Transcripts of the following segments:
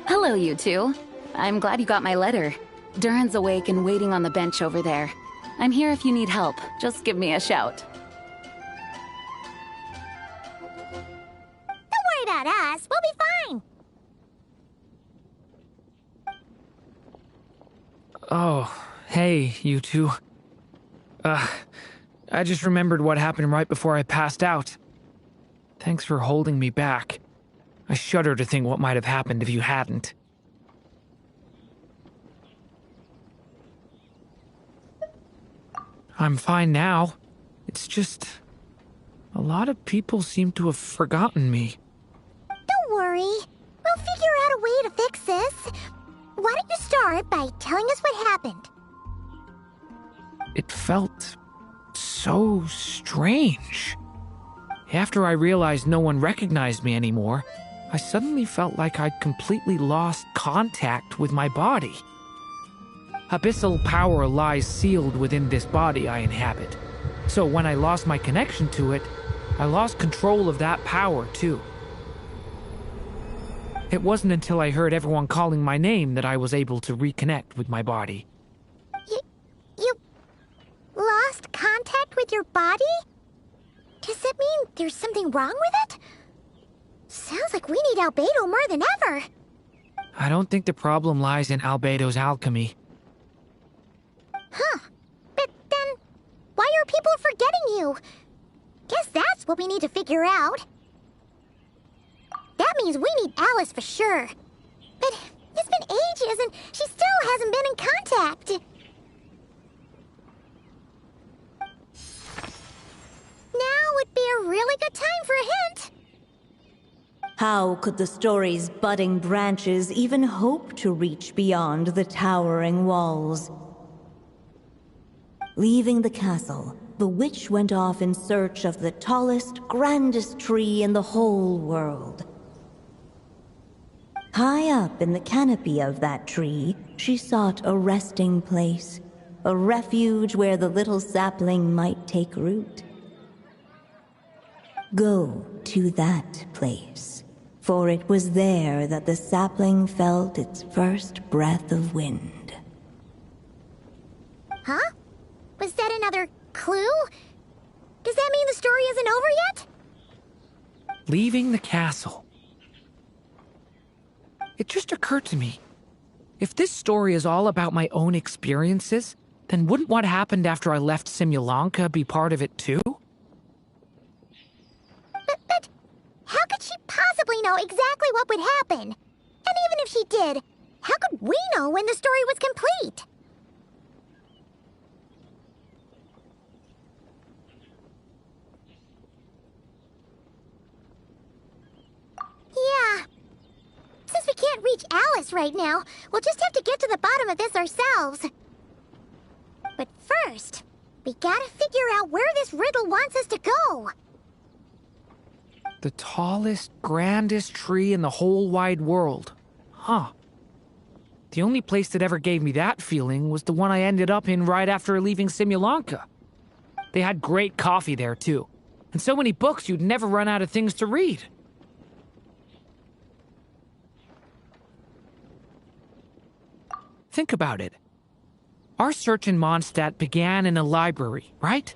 Hello, you two. I'm glad you got my letter. Durin's awake and waiting on the bench over there. I'm here if you need help. Just give me a shout. Don't worry about us. We'll be fine. Oh, hey, you two. I just remembered what happened right before I passed out. Thanks for holding me back. I shudder to think what might have happened if you hadn't. I'm fine now. It's just... a lot of people seem to have forgotten me. Don't worry. We'll figure out a way to fix this. Why don't you start by telling us what happened? It felt so strange. After I realized no one recognized me anymore, I suddenly felt like I'd completely lost contact with my body. Abyssal power lies sealed within this body I inhabit. So when I lost my connection to it, I lost control of that power too. It wasn't until I heard everyone calling my name that I was able to reconnect with my body. You lost contact with your body? Does that mean there's something wrong with it? Sounds like we need Albedo more than ever. I don't think the problem lies in Albedo's alchemy. Huh. But then, why are people forgetting you? Guess that's what we need to figure out. That means we need Alice for sure. But it's been ages and she still hasn't been in contact. Now would be a really good time for a hint. How could the story's budding branches even hope to reach beyond the towering walls? Leaving the castle, the witch went off in search of the tallest, grandest tree in the whole world. High up in the canopy of that tree, she sought a resting place, a refuge where the little sapling might take root. Go to that place, for it was there that the sapling felt its first breath of wind. Huh? Was that another clue? Does that mean the story isn't over yet? Leaving the castle. It just occurred to me. If this story is all about my own experiences, then wouldn't what happened after I left Simulanka be part of it too? But how could she possibly know exactly what would happen? And even if she did, how could we know when the story was complete? Yeah. Since we can't reach Alice right now, we'll just have to get to the bottom of this ourselves. But first, we gotta figure out where this riddle wants us to go. The tallest, grandest tree in the whole wide world. Huh. The only place that ever gave me that feeling was the one I ended up in right after leaving Simulanka. They had great coffee there, too. And so many books you'd never run out of things to read. Think about it. Our search in Mondstadt began in a library, right?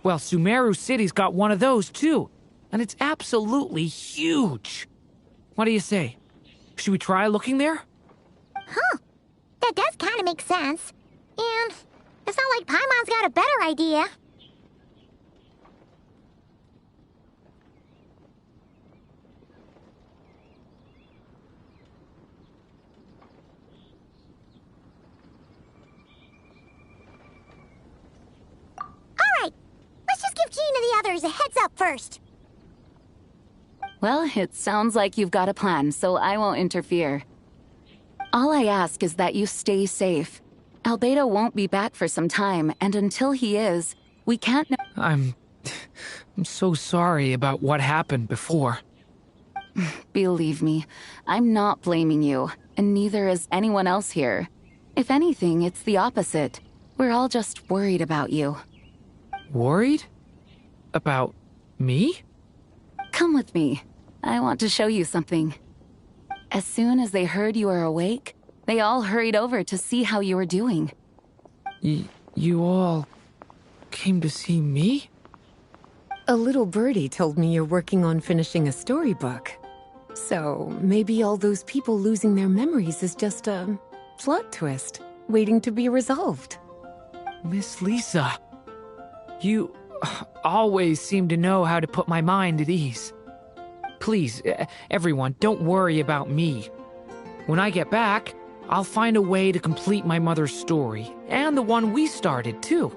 Well, Sumeru City's got one of those, too. And it's absolutely huge. What do you say? Should we try looking there? Huh. That does kind of make sense. And it's not like Paimon's got a better idea. Alright, let's just give Jean and the others a heads up first. Well, it sounds like you've got a plan, so I won't interfere. All I ask is that you stay safe. Albedo won't be back for some time, and until he is, we can't know— I'm so sorry about what happened before. Believe me, I'm not blaming you, and neither is anyone else here. If anything, it's the opposite. We're all just worried about you. Worried? About me? Come with me. I want to show you something. As soon as they heard you were awake, they all hurried over to see how you were doing. You all came to see me? A little birdie told me you're working on finishing a storybook. So maybe all those people losing their memories is just a plot twist, waiting to be resolved. Miss Lisa, you always seem to know how to put my mind at ease. Please, everyone, don't worry about me. When I get back, I'll find a way to complete my mother's story, and the one we started, too.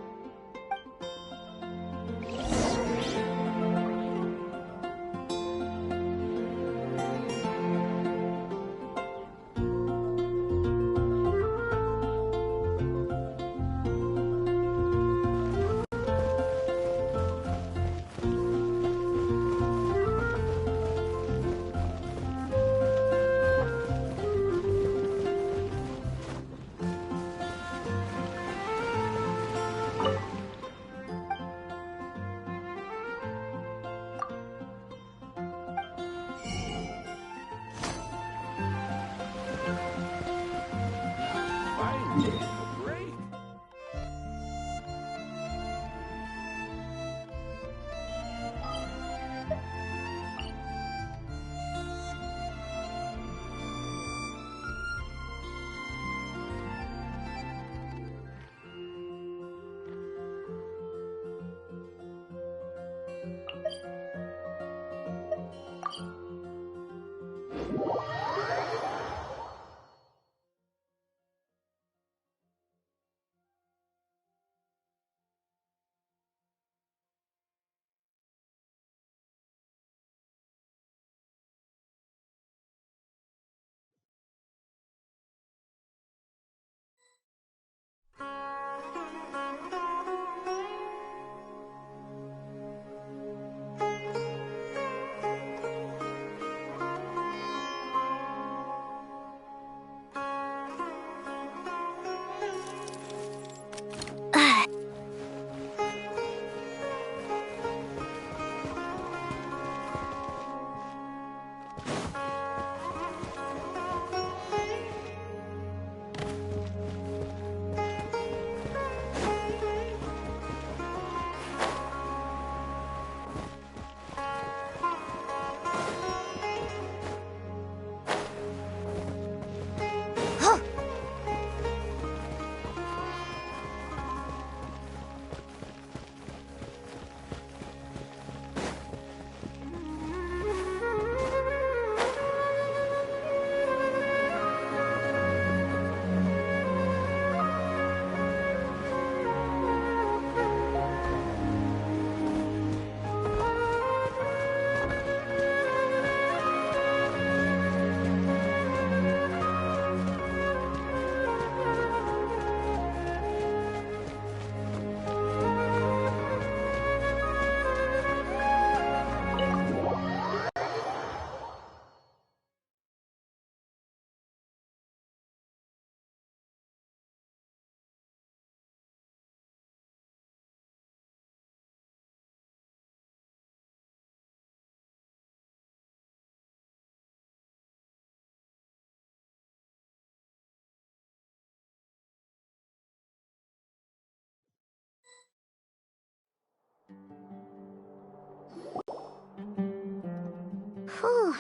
Whew.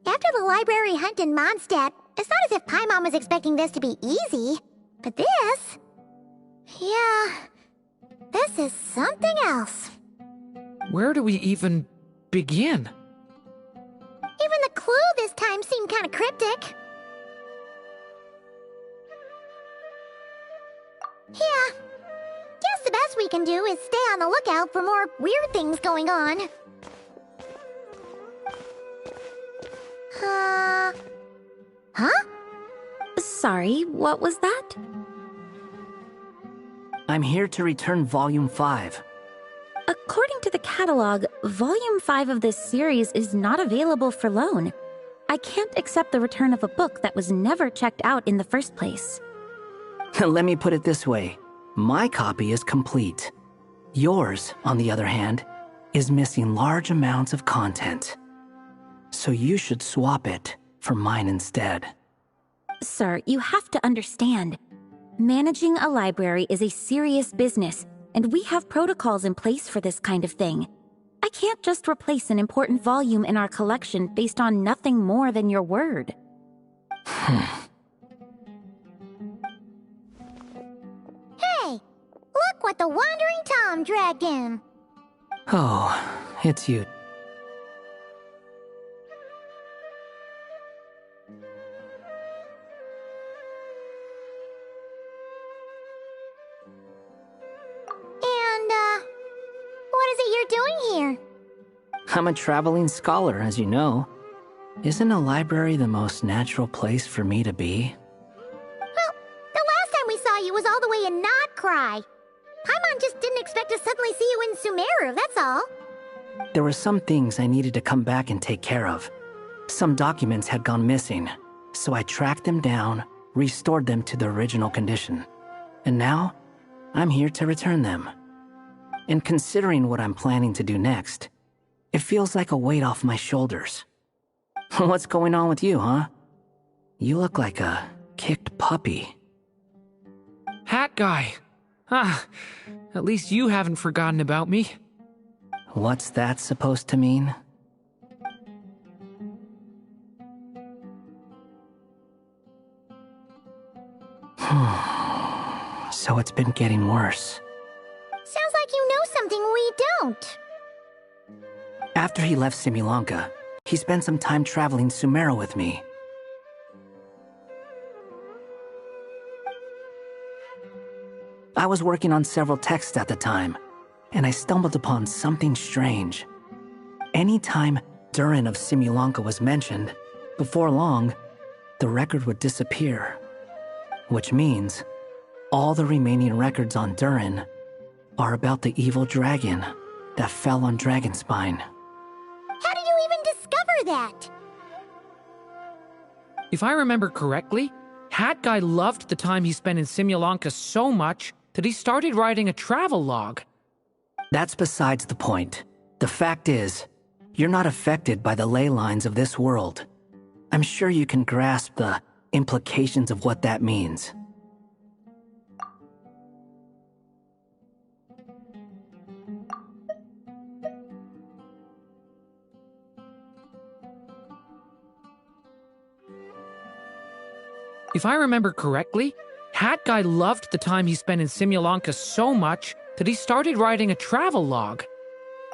After the library hunt in Mondstadt, it's not as if Paimon was expecting this to be easy. But this... yeah... this is something else. Where do we even begin? Even the clue this time seemed kind of cryptic. Yeah. Guess the best we can do is stay on the lookout for more weird things going on. Huh? Sorry, what was that? I'm here to return Volume 5. According to the catalog, Volume 5 of this series is not available for loan. I can't accept the return of a book that was never checked out in the first place. Let me put it this way. My copy is complete. Yours, on the other hand, is missing large amounts of content. So you should swap it for mine instead. Sir, you have to understand. Managing a library is a serious business, and we have protocols in place for this kind of thing. I can't just replace an important volume in our collection based on nothing more than your word. Hey, look what the Wandering Tom dragged in. Oh, it's you. And, what is it you're doing here? I'm a traveling scholar, as you know. Isn't a library the most natural place for me to be? Well, the last time we saw you was all the way in Nodcry. Paimon just didn't expect to suddenly see you in Sumeru, that's all. There were some things I needed to come back and take care of. Some documents had gone missing, so I tracked them down, restored them to their original condition. And now, I'm here to return them. And considering what I'm planning to do next, it feels like a weight off my shoulders. What's going on with you, huh? You look like a kicked puppy. Hat guy. Ah, at least you haven't forgotten about me. What's that supposed to mean? So it's been getting worse. Sounds like you know something we don't. After he left Simulanka, he spent some time traveling Sumeru with me. I was working on several texts at the time, and I stumbled upon something strange. Anytime Durin of Simulanka was mentioned, before long, the record would disappear. Which means, all the remaining records on Durin are about the evil dragon that fell on Dragonspine. How did you even discover that? If I remember correctly, Hat Guy loved the time he spent in Simulanka so much that he started writing a travel log. That's besides the point. The fact is, you're not affected by the ley lines of this world. I'm sure you can grasp the implications of what that means. If I remember correctly, Hat Guy loved the time he spent in Simulanka so much that he started writing a travel log.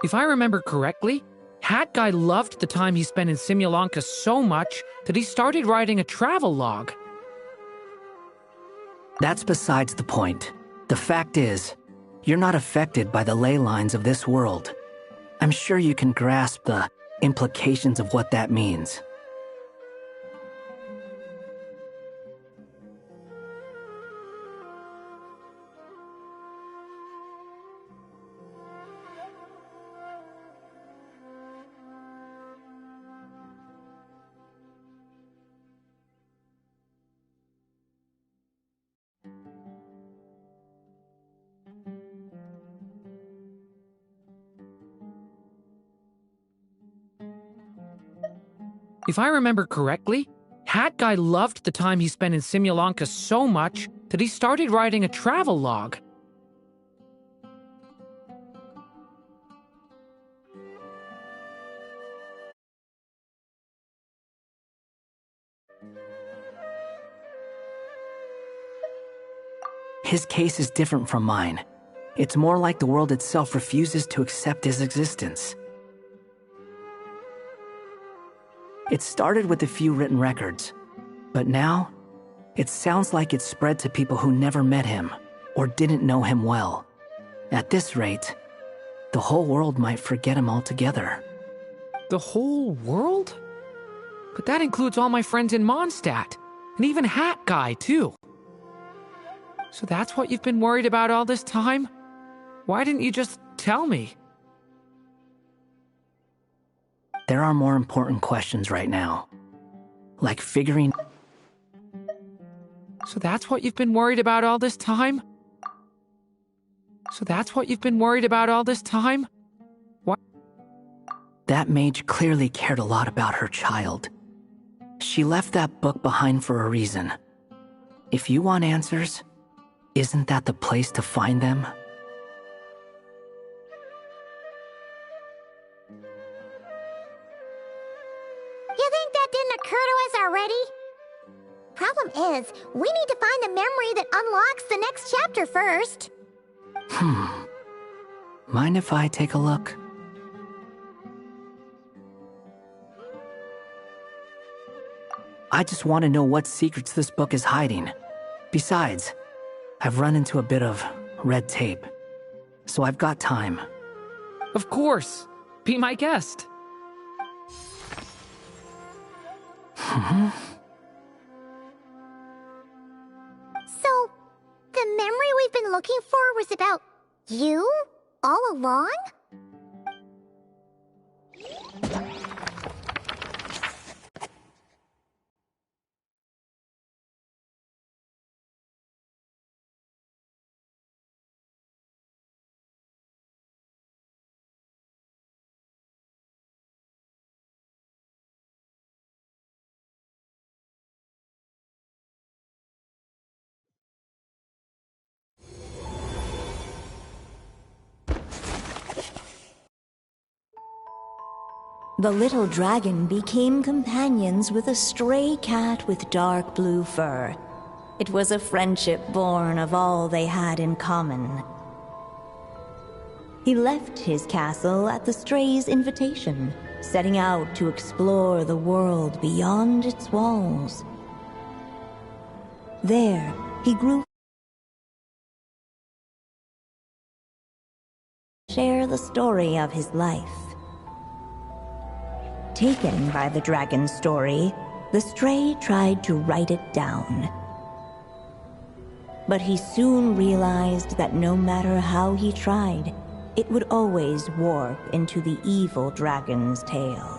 If I remember correctly, Hat Guy loved the time he spent in Simulanka so much that he started writing a travel log. That's besides the point. The fact is, you're not affected by the ley lines of this world. I'm sure you can grasp the implications of what that means. If I remember correctly, Hat Guy loved the time he spent in Simulanka so much that he started writing a travel log. His case is different from mine. It's more like the world itself refuses to accept his existence. It started with a few written records, but now, it sounds like it's spread to people who never met him or didn't know him well. At this rate, the whole world might forget him altogether. The whole world? But that includes all my friends in Mondstadt, and even Hat Guy, too. So that's what you've been worried about all this time? Why didn't you just tell me? There are more important questions right now. Like figuring... So that's what you've been worried about all this time? So that's what you've been worried about all this time? That mage clearly cared a lot about her child. She left that book behind for a reason. If you want answers, isn't that the place to find them? You think that didn't occur to us already? Problem is, we need to find the memory that unlocks the next chapter first. Mind if I take a look? I just want to know what secrets this book is hiding. Besides, I've run into a bit of red tape, so I've got time. Of course. Be my guest. So, the memory we've been looking for was about you all along? The little dragon became companions with a stray cat with dark blue fur. It was a friendship born of all they had in common. He left his castle at the stray's invitation, setting out to explore the world beyond its walls. There, he grew to share the story of his life. Taken by the dragon's story, the stray tried to write it down. But he soon realized that no matter how he tried, it would always warp into the evil dragon's tale.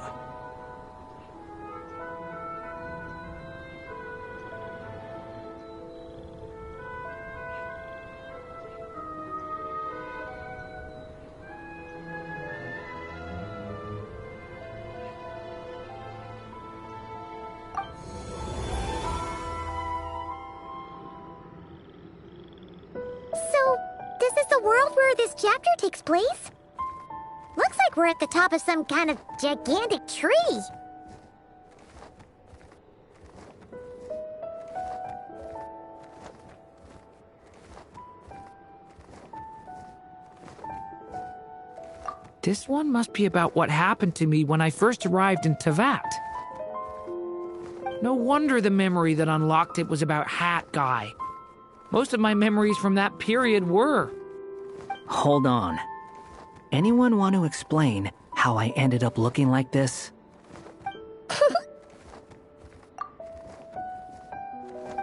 So, this is the world where this chapter takes place? Looks like we're at the top of some kind of gigantic tree. This one must be about what happened to me when I first arrived in Tevat. No wonder the memory that unlocked it was about Hat Guy. Most of my memories from that period were. Hold on. Anyone want to explain how I ended up looking like this?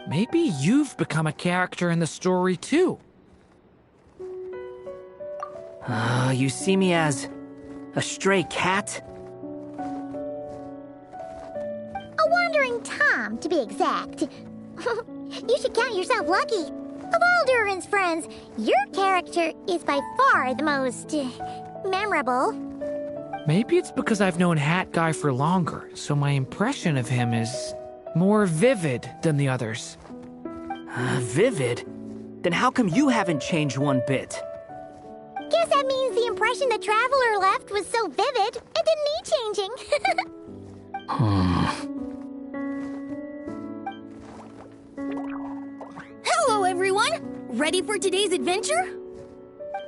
Maybe you've become a character in the story too. You see me as a stray cat? A wandering Tom, to be exact. You should count yourself lucky. Of all Durin's friends, your character is by far the most memorable. Maybe it's because I've known Hat Guy for longer, so my impression of him is more vivid than the others. Vivid? Then how come you haven't changed one bit? Guess that means the impression the Traveler left was so vivid, it didn't need changing. Hello, everyone! Ready for today's adventure?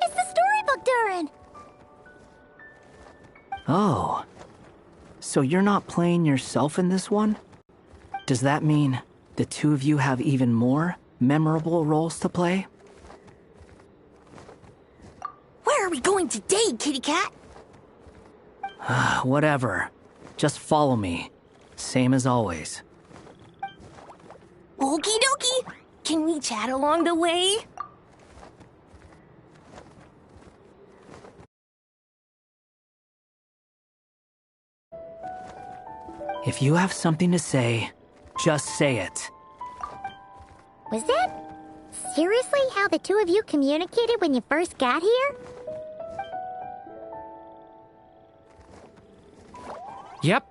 It's the storybook, Durin. Oh. So you're not playing yourself in this one? Does that mean the two of you have even more memorable roles to play? Where are we going today, kitty cat? Whatever. Just follow me. Same as always. Okie dokie! Can we chat along the way? If you have something to say, just say it. Was that seriously how the two of you communicated when you first got here? Yep.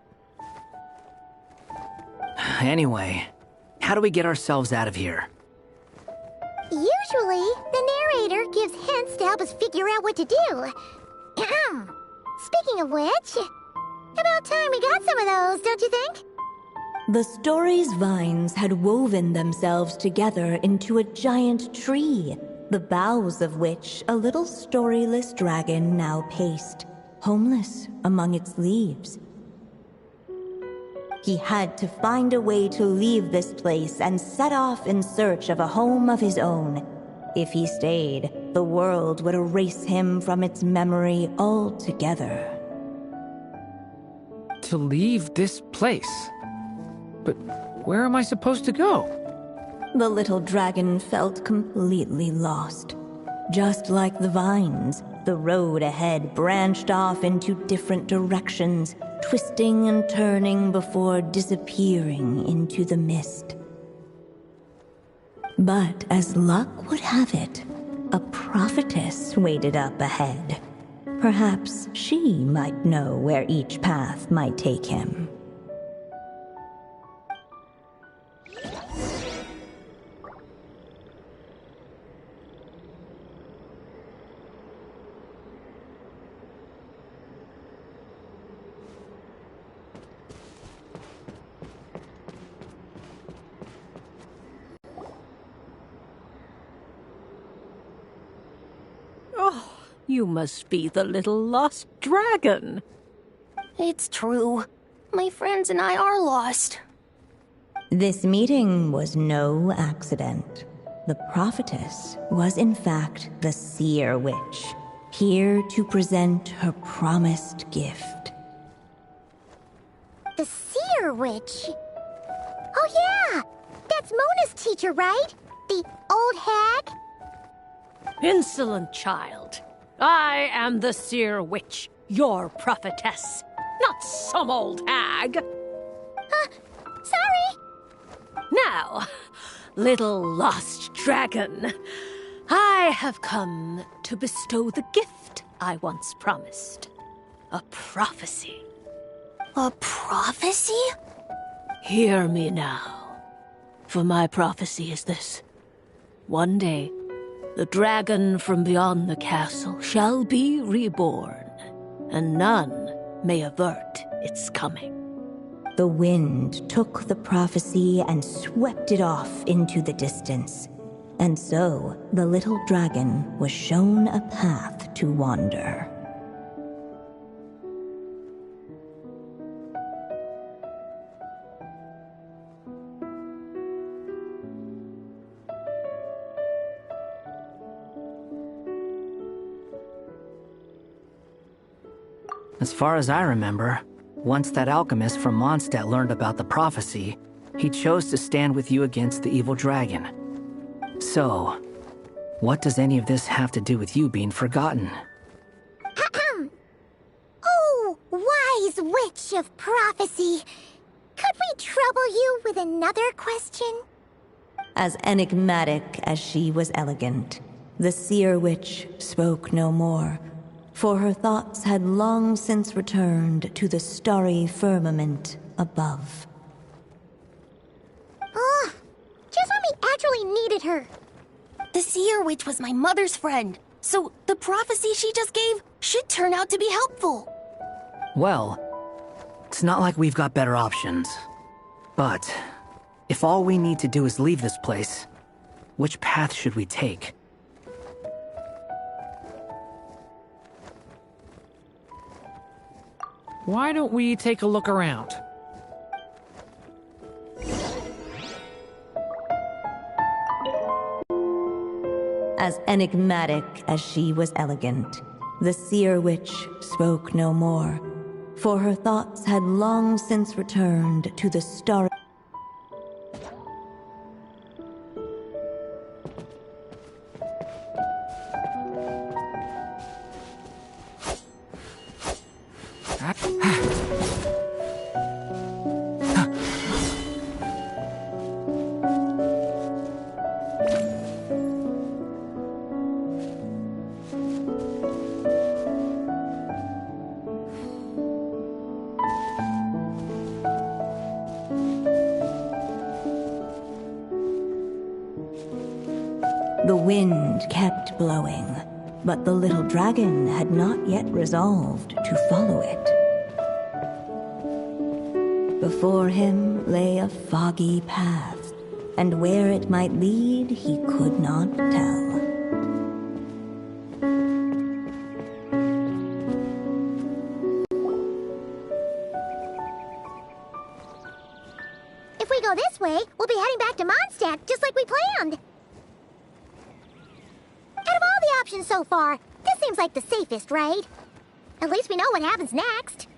Anyway, how do we get ourselves out of here? Usually, the narrator gives hints to help us figure out what to do. Speaking of which, about time we got some of those, don't you think? The story's vines had woven themselves together into a giant tree, the boughs of which a little storyless dragon now paced, homeless among its leaves. He had to find a way to leave this place and set off in search of a home of his own. If he stayed, the world would erase him from its memory altogether. To leave this place? But where am I supposed to go? The little dragon felt completely lost. Just like the vines, the road ahead branched off into different directions, twisting and turning before disappearing into the mist. But as luck would have it, a prophetess waited up ahead. Perhaps she might know where each path might take him. You must be the little lost dragon. It's true. My friends and I are lost. This meeting was no accident. The prophetess was in fact the seer witch, here to present her promised gift. The seer witch? Oh yeah! That's Mona's teacher, right? The old hag? Insolent child. I am the seer witch, your prophetess, not some old hag. Sorry! Now, little lost dragon, I have come to bestow the gift I once promised. A prophecy. A prophecy? Hear me now, for my prophecy is this. One day, the dragon from beyond the castle shall be reborn, and none may avert its coming. The wind took the prophecy and swept it off into the distance. And so, the little dragon was shown a path to wander. As far as I remember, once that alchemist from Mondstadt learned about the prophecy, he chose to stand with you against the evil dragon. So, what does any of this have to do with you being forgotten? Oh, wise witch of prophecy! Could we trouble you with another question? As enigmatic as she was elegant, the seer witch spoke no more, for her thoughts had long since returned to the starry firmament above. Ugh! Just when we actually needed her. The seer witch was my mother's friend, so the prophecy she just gave should turn out to be helpful. Well, it's not like we've got better options. But, if all we need to do is leave this place, which path should we take? Why don't we take a look around? As enigmatic as she was elegant, the seer witch spoke no more, for her thoughts had long since returned to the starry... The wind kept blowing, but the little dragon had not yet resolved to follow it. Before him lay a foggy path, and where it might lead he could not tell. If we go this way, we'll be heading back to Mondstadt, just like we planned. Out of all the options so far, this seems like the safest, right? At least we know what happens next.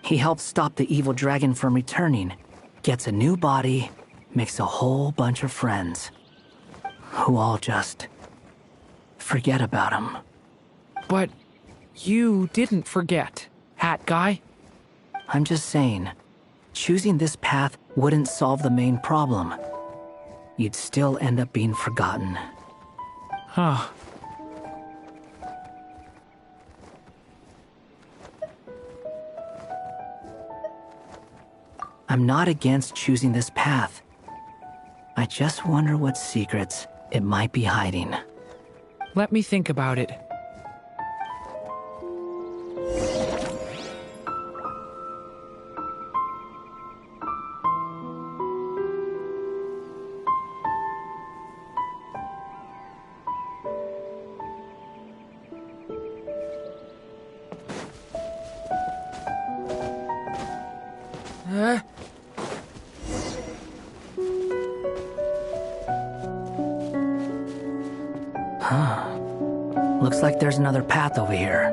He helps stop the evil dragon from returning, gets a new body, makes a whole bunch of friends, who all just forget about him. But you didn't forget, Hat Guy. I'm just saying, choosing this path wouldn't solve the main problem. You'd still end up being forgotten. Huh. I'm not against choosing this path. I just wonder what secrets it might be hiding. Let me think about it. Looks like there's another path over here.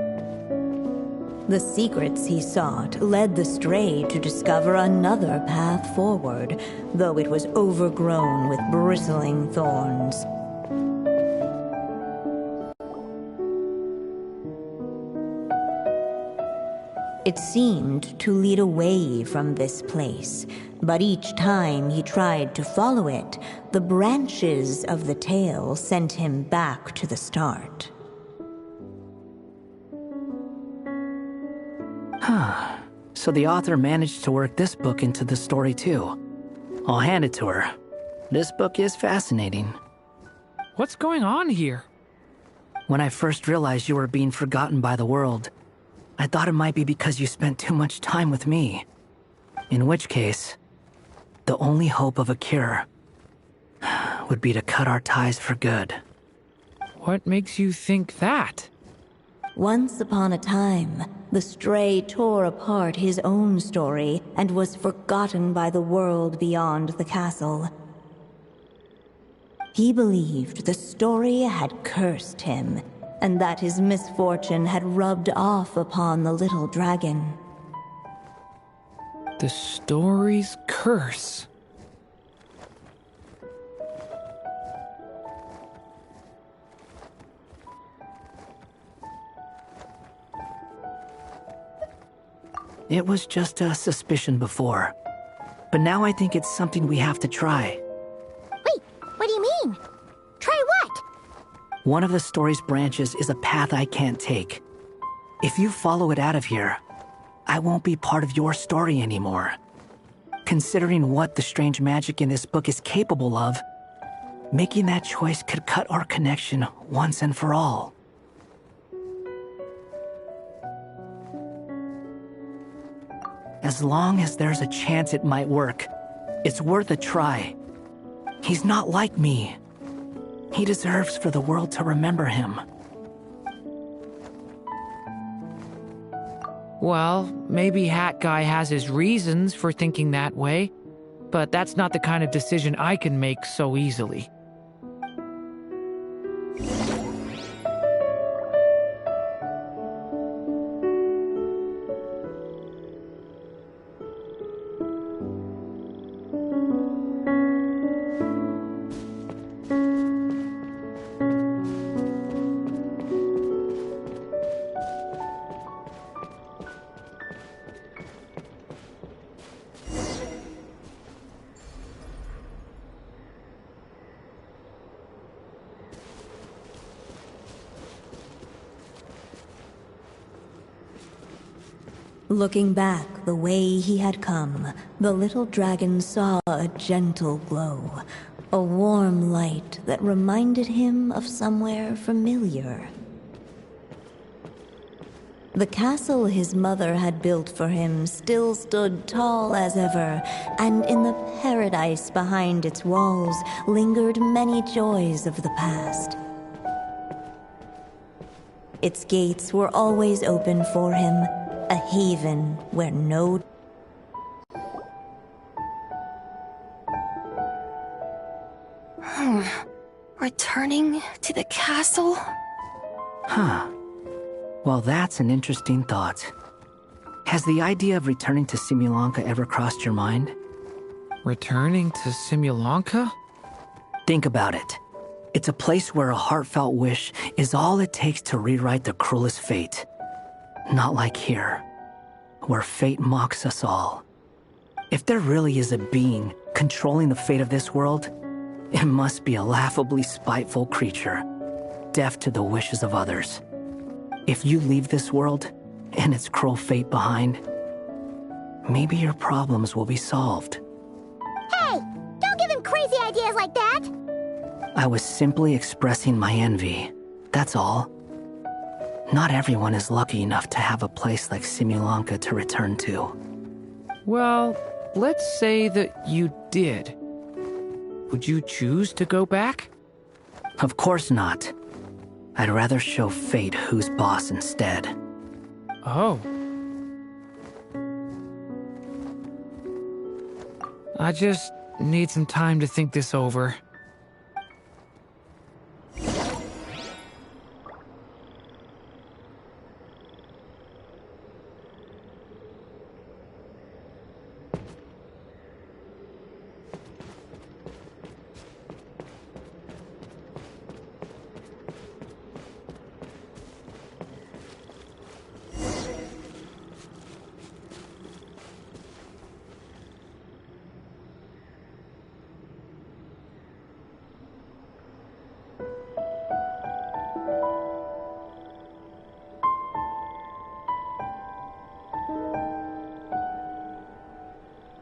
The secrets he sought led the stray to discover another path forward, though it was overgrown with bristling thorns. It seemed to lead away from this place, but each time he tried to follow it, the branches of the tail sent him back to the start. So the author managed to work this book into the story too. I'll hand it to her. This book is fascinating. What's going on here? When I first realized you were being forgotten by the world, I thought it might be because you spent too much time with me. In which case, the only hope of a cure would be to cut our ties for good. What makes you think that? Once upon a time, the stray tore apart his own story and was forgotten by the world beyond the castle. He believed the story had cursed him, and that his misfortune had rubbed off upon the little dragon. The story's curse. It was just a suspicion before, but now I think it's something we have to try. Wait, what do you mean? Try what? One of the story's branches is a path I can't take. If you follow it out of here, I won't be part of your story anymore. Considering what the strange magic in this book is capable of, making that choice could cut our connection once and for all. As long as there's a chance it might work, it's worth a try. He's not like me. He deserves for the world to remember him. Well, maybe Hat Guy has his reasons for thinking that way, but that's not the kind of decision I can make so easily. Looking back the way he had come, the little dragon saw a gentle glow, A warm light that reminded him of somewhere familiar. The castle his mother had built for him still stood tall as ever, and in the paradise behind its walls lingered many joys of the past. Its gates were always open for him, a haven where no... Returning to the castle? Huh. Well, that's an interesting thought. Has the idea of returning to Simulanka ever crossed your mind? Returning to Simulanka? Think about it. It's a place where a heartfelt wish is all it takes to rewrite the cruelest fate. Not like here, where fate mocks us all. If there really is a being controlling the fate of this world, it must be a laughably spiteful creature, deaf to the wishes of others. If you leave this world and its cruel fate behind, maybe your problems will be solved. Hey! Don't give him crazy ideas like that! I was simply expressing my envy, that's all. Not everyone is lucky enough to have a place like Simulanka to return to. Well, let's say that you did. Would you choose to go back? Of course not. I'd rather show fate who's boss instead. Oh. I just need some time to think this over.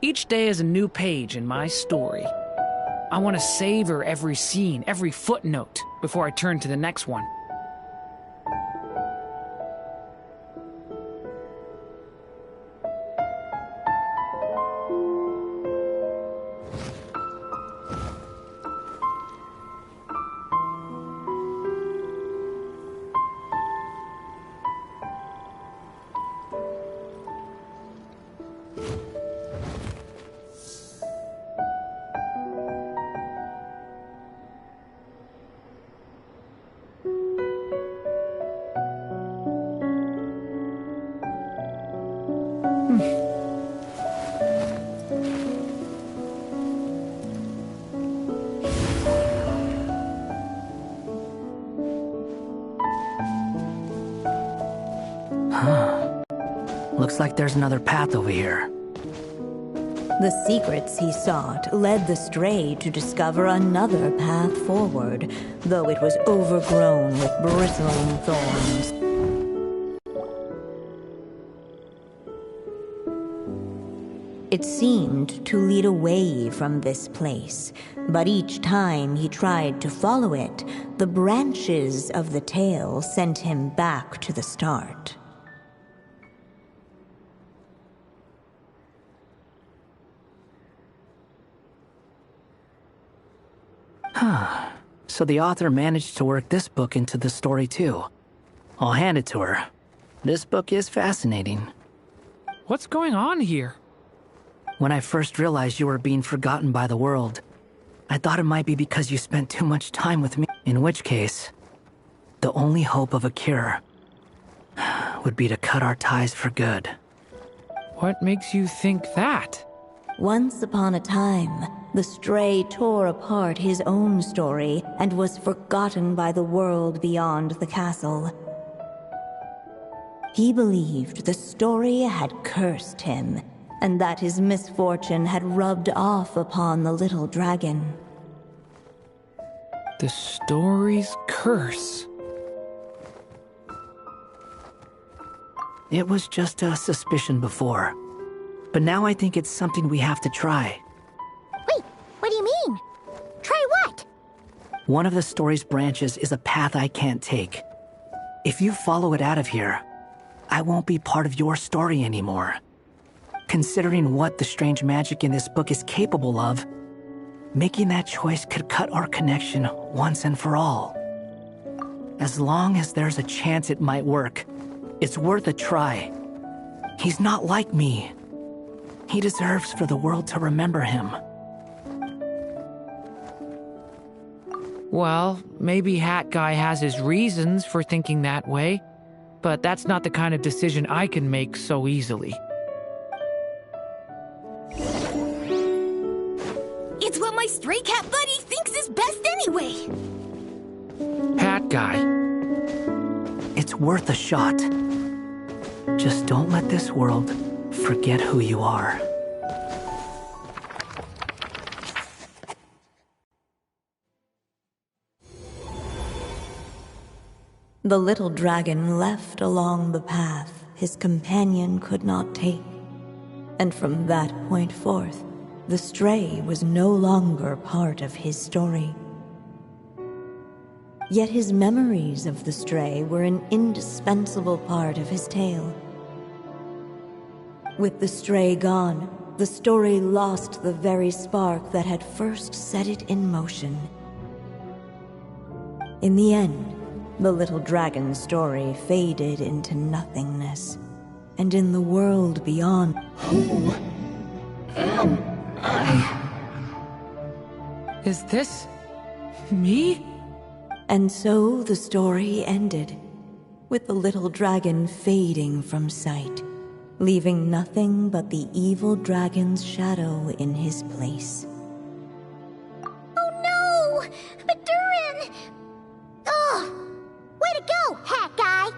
Each day is a new page in my story. I want to savor every scene, every footnote, before I turn to the next one. Looks like there's another path over here. The secrets he sought led the stray to discover another path forward, though it was overgrown with bristling thorns. It seemed to lead away from this place, but each time he tried to follow it, the branches of the tail sent him back to the start. So the author managed to work this book into the story too. I'll hand it to her. This book is fascinating. What's going on here? When I first realized you were being forgotten by the world, I thought it might be because you spent too much time with me. In which case, the only hope of a cure would be to cut our ties for good. What makes you think that? Once upon a time, the stray tore apart his own story and was forgotten by the world beyond the castle. He believed the story had cursed him, and that his misfortune had rubbed off upon the little dragon. The story's curse. It was just a suspicion before, but now I think it's something we have to try. Wait, what do you mean? Try One of the story's branches is a path I can't take. If you follow it out of here, I won't be part of your story anymore. Considering what the strange magic in this book is capable of, making that choice could cut our connection once and for all. As long as there's a chance it might work, it's worth a try. He's not like me. He deserves for the world to remember him. Well, maybe Hat Guy has his reasons for thinking that way, but that's not the kind of decision I can make so easily. It's what my stray cat buddy thinks is best anyway. Hat Guy. It's worth a shot. Just don't let this world forget who you are. The little dragon left along the path his companion could not take, and from that point forth, the stray was no longer part of his story. Yet his memories of the stray were an indispensable part of his tale. With the stray gone, the story lost the very spark that had first set it in motion. In the end, the little dragon's story faded into nothingness, and in the world beyond... Who am I? Is this... me? And so the story ended, with the little dragon fading from sight, leaving nothing but the evil dragon's shadow in his place. Oh no! But Durin! Ugh! Way to go, Hat Guy!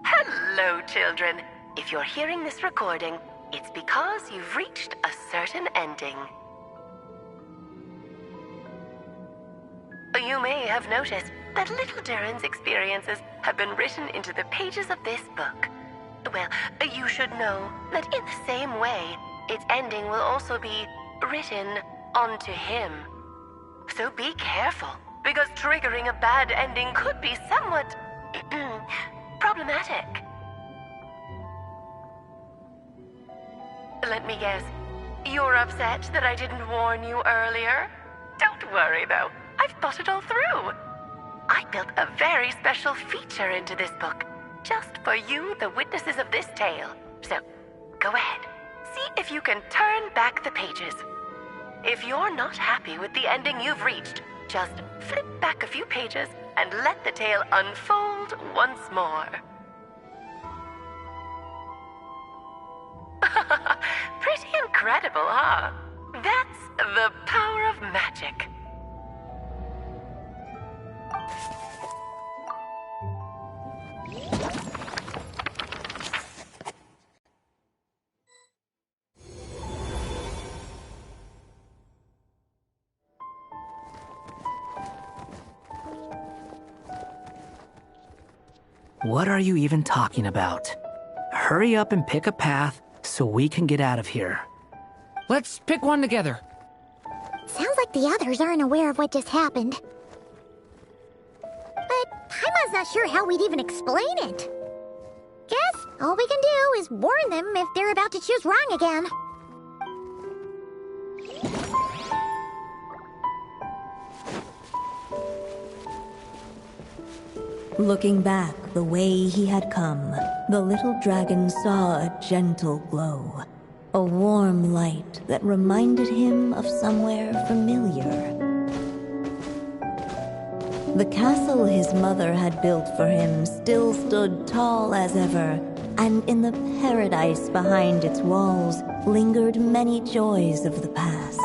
Hello, children. If you're hearing this recording, it's because you've reached a certain ending. You may have noticed that little Durin's experiences have been written into the pages of this book. Well, you should know that in the same way, its ending will also be written onto him. So be careful, because triggering a bad ending could be somewhat problematic. Let me guess, you're upset that I didn't warn you earlier? Don't worry, though. I've thought it all through. I built a very special feature into this book, just for you, the witnesses of this tale. So, go ahead. See if you can turn back the pages. If you're not happy with the ending you've reached, just flip back a few pages and let the tale unfold once more. Pretty incredible, huh? That's the power of magic. What are you even talking about? Hurry up and pick a path so we can get out of here. Let's pick one together. Sounds like the others aren't aware of what just happened. But Paimon's not sure how we'd even explain it. Guess all we can do is warn them if they're about to choose wrong again. Looking back the way he had come, the little dragon saw a gentle glow, a warm light that reminded him of somewhere familiar. The castle his mother had built for him still stood tall as ever, and in the paradise behind its walls lingered many joys of the past.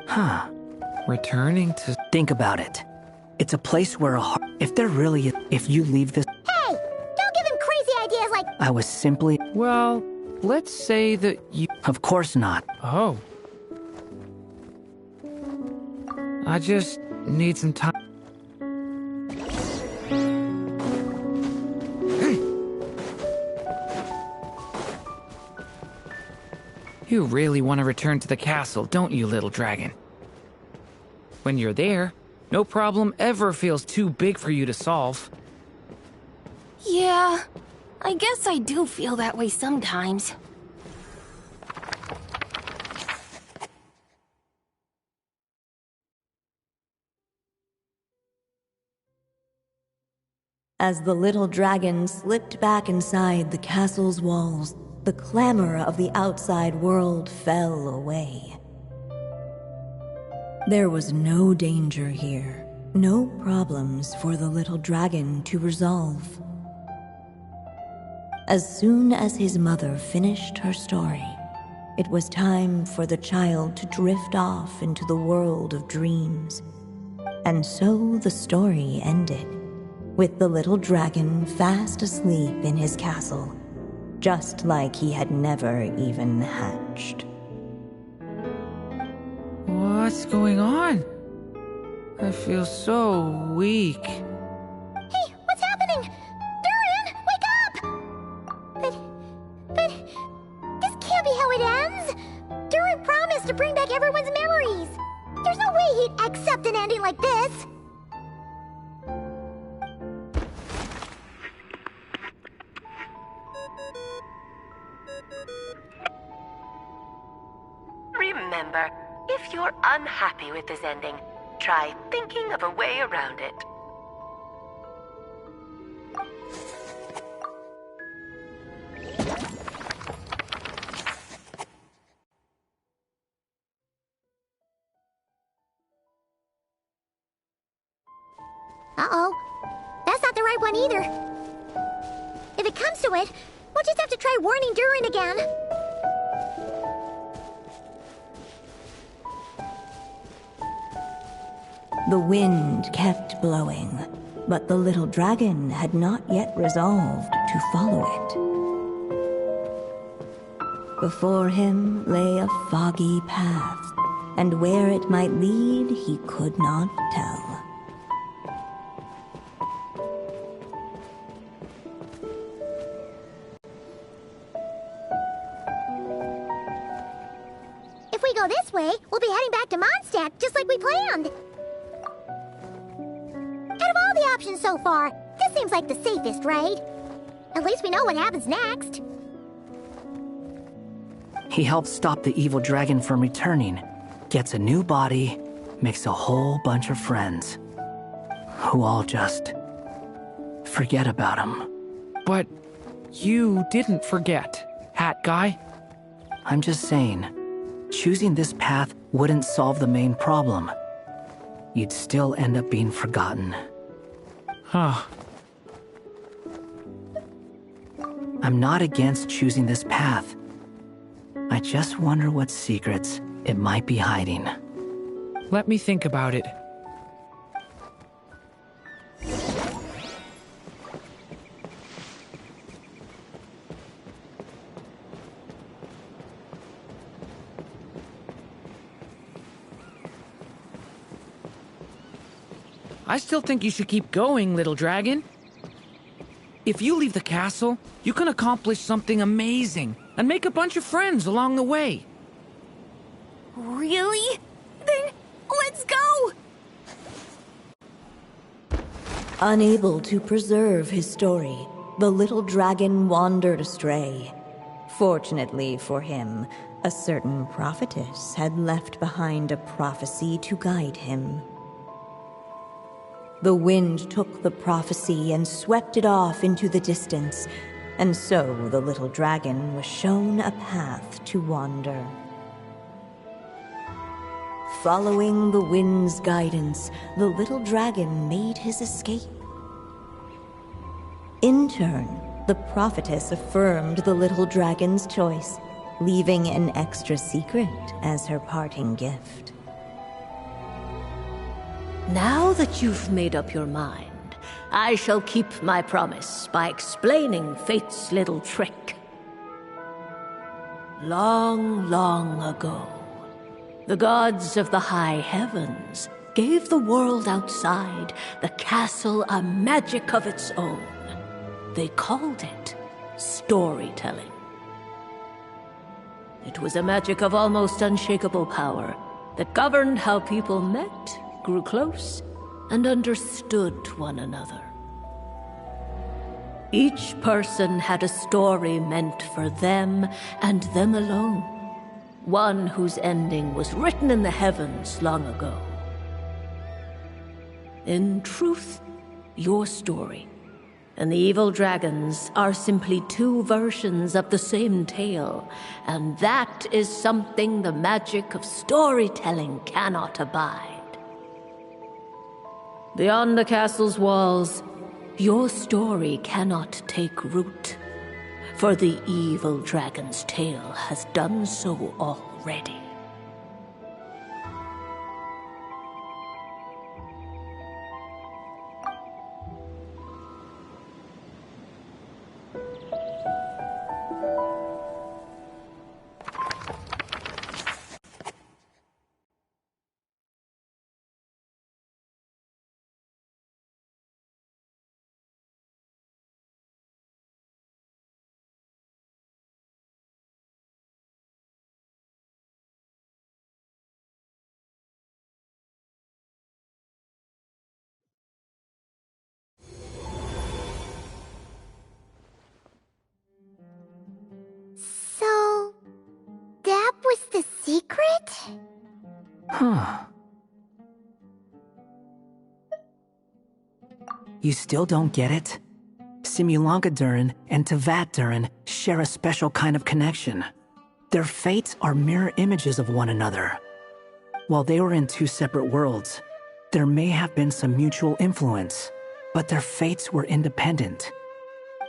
Huh. Returning to... Think about it. It's a place where if there really is... If you leave this... Hey! Don't give him crazy ideas like... I was simply... Well, let's say that you... Of course not. Oh. I just need some time. really want to return to the castle, don't you, little dragon? When you're there, no problem ever feels too big for you to solve. Yeah, I guess I do feel that way sometimes. As the little dragon slipped back inside the castle's walls, the clamor of the outside world fell away. There was no danger here, no problems for the little dragon to resolve. As soon as his mother finished her story, it was time for the child to drift off into the world of dreams. And so the story ended, with the little dragon fast asleep in his castle, just like he had never even hatched. What's going on? I feel so weak. Hey, what's happening? Durin, wake up! But this can't be how it ends. Durin promised to bring back everyone's memories. There's no way he'd accept an ending like this. Remember, if you're unhappy with this ending, try thinking of a way around it. Uh-oh. That's not the right one either. If it comes to it, we'll just have to try warning Durin again. The wind kept blowing, but the little dragon had not yet resolved to follow it. Before him lay a foggy path, and where it might lead he could not tell. If we go this way, we'll be heading back to Mondstadt, just like we planned. Out of all the options so far, this seems like the safest, right? At least we know what happens next. He helps stop the evil dragon from returning, gets a new body, makes a whole bunch of friends, who all just forget about him. But you didn't forget, Hat Guy. I'm just saying, choosing this path wouldn't solve the main problem. You'd still end up being forgotten. Huh. I'm not against choosing this path. I just wonder what secrets it might be hiding. Let me think about it. I still think you should keep going, little dragon. If you leave the castle, you can accomplish something amazing and make a bunch of friends along the way. Really? Then let's go! Unable to preserve his story, the little dragon wandered astray. Fortunately for him, a certain prophetess had left behind a prophecy to guide him. The wind took the prophecy and swept it off into the distance, and so the little dragon was shown a path to wander. Following the wind's guidance, the little dragon made his escape. In turn, the prophetess affirmed the little dragon's choice, leaving an extra secret as her parting gift. Now that you've made up your mind, I shall keep my promise by explaining Fate's little trick. Long, long ago, the gods of the high heavens gave the world outside the castle a magic of its own. They called it storytelling. It was a magic of almost unshakable power that governed how people met, grew close, and understood one another. Each person had a story meant for them and them alone. One whose ending was written in the heavens long ago. In truth, your story and the evil dragons are simply two versions of the same tale, and that is something the magic of storytelling cannot abide. Beyond the castle's walls, your story cannot take root, for the evil dragon's tale has done so already. So, that was the secret? Huh. You still don't get it? Simulanka Durin and Tevat Durin share a special kind of connection. Their fates are mirror images of one another. While they were in two separate worlds, there may have been some mutual influence, but their fates were independent.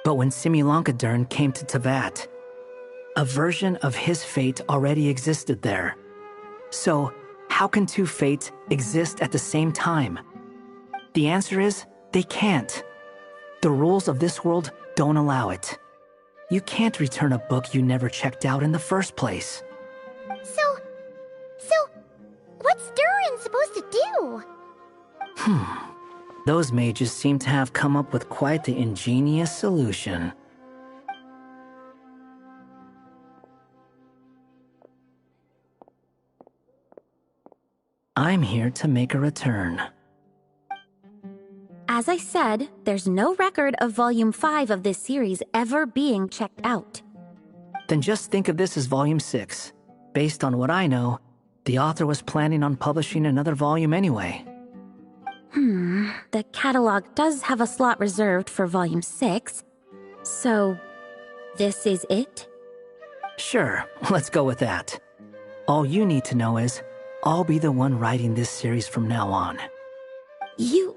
But when Simulanka Durin came to Tevat, a version of his fate already existed there. So, how can two fates exist at the same time? The answer is, they can't. The rules of this world don't allow it. You can't return a book you never checked out in the first place. So, what's Durin supposed to do? Those mages seem to have come up with quite the ingenious solution. I'm here to make a return. As I said, there's no record of Volume 5 of this series ever being checked out. Then just think of this as Volume 6. Based on what I know, the author was planning on publishing another volume anyway. The catalog does have a slot reserved for Volume 6. So, this is it? Sure, let's go with that. All you need to know is, I'll be the one writing this series from now on. You...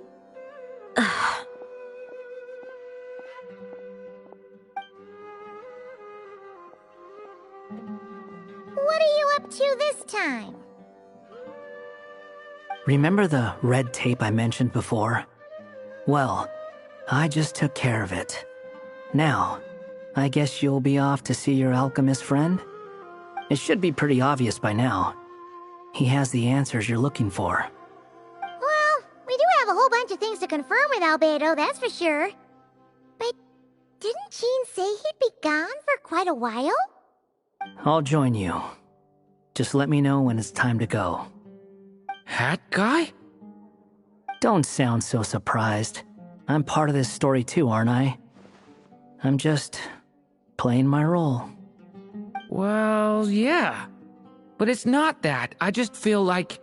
What are you up to this time? Remember the red tape I mentioned before? Well, I just took care of it. Now, I guess you'll be off to see your alchemist friend? It should be pretty obvious by now. He has the answers you're looking for. Well, we do have a whole bunch of things to confirm with Albedo, that's for sure. But didn't Jean say he'd be gone for quite a while? I'll join you. Just let me know when it's time to go. Hat guy? Don't sound so surprised. I'm part of this story too, aren't I? I'm just playing my role. Well, yeah. But it's not that. I just feel like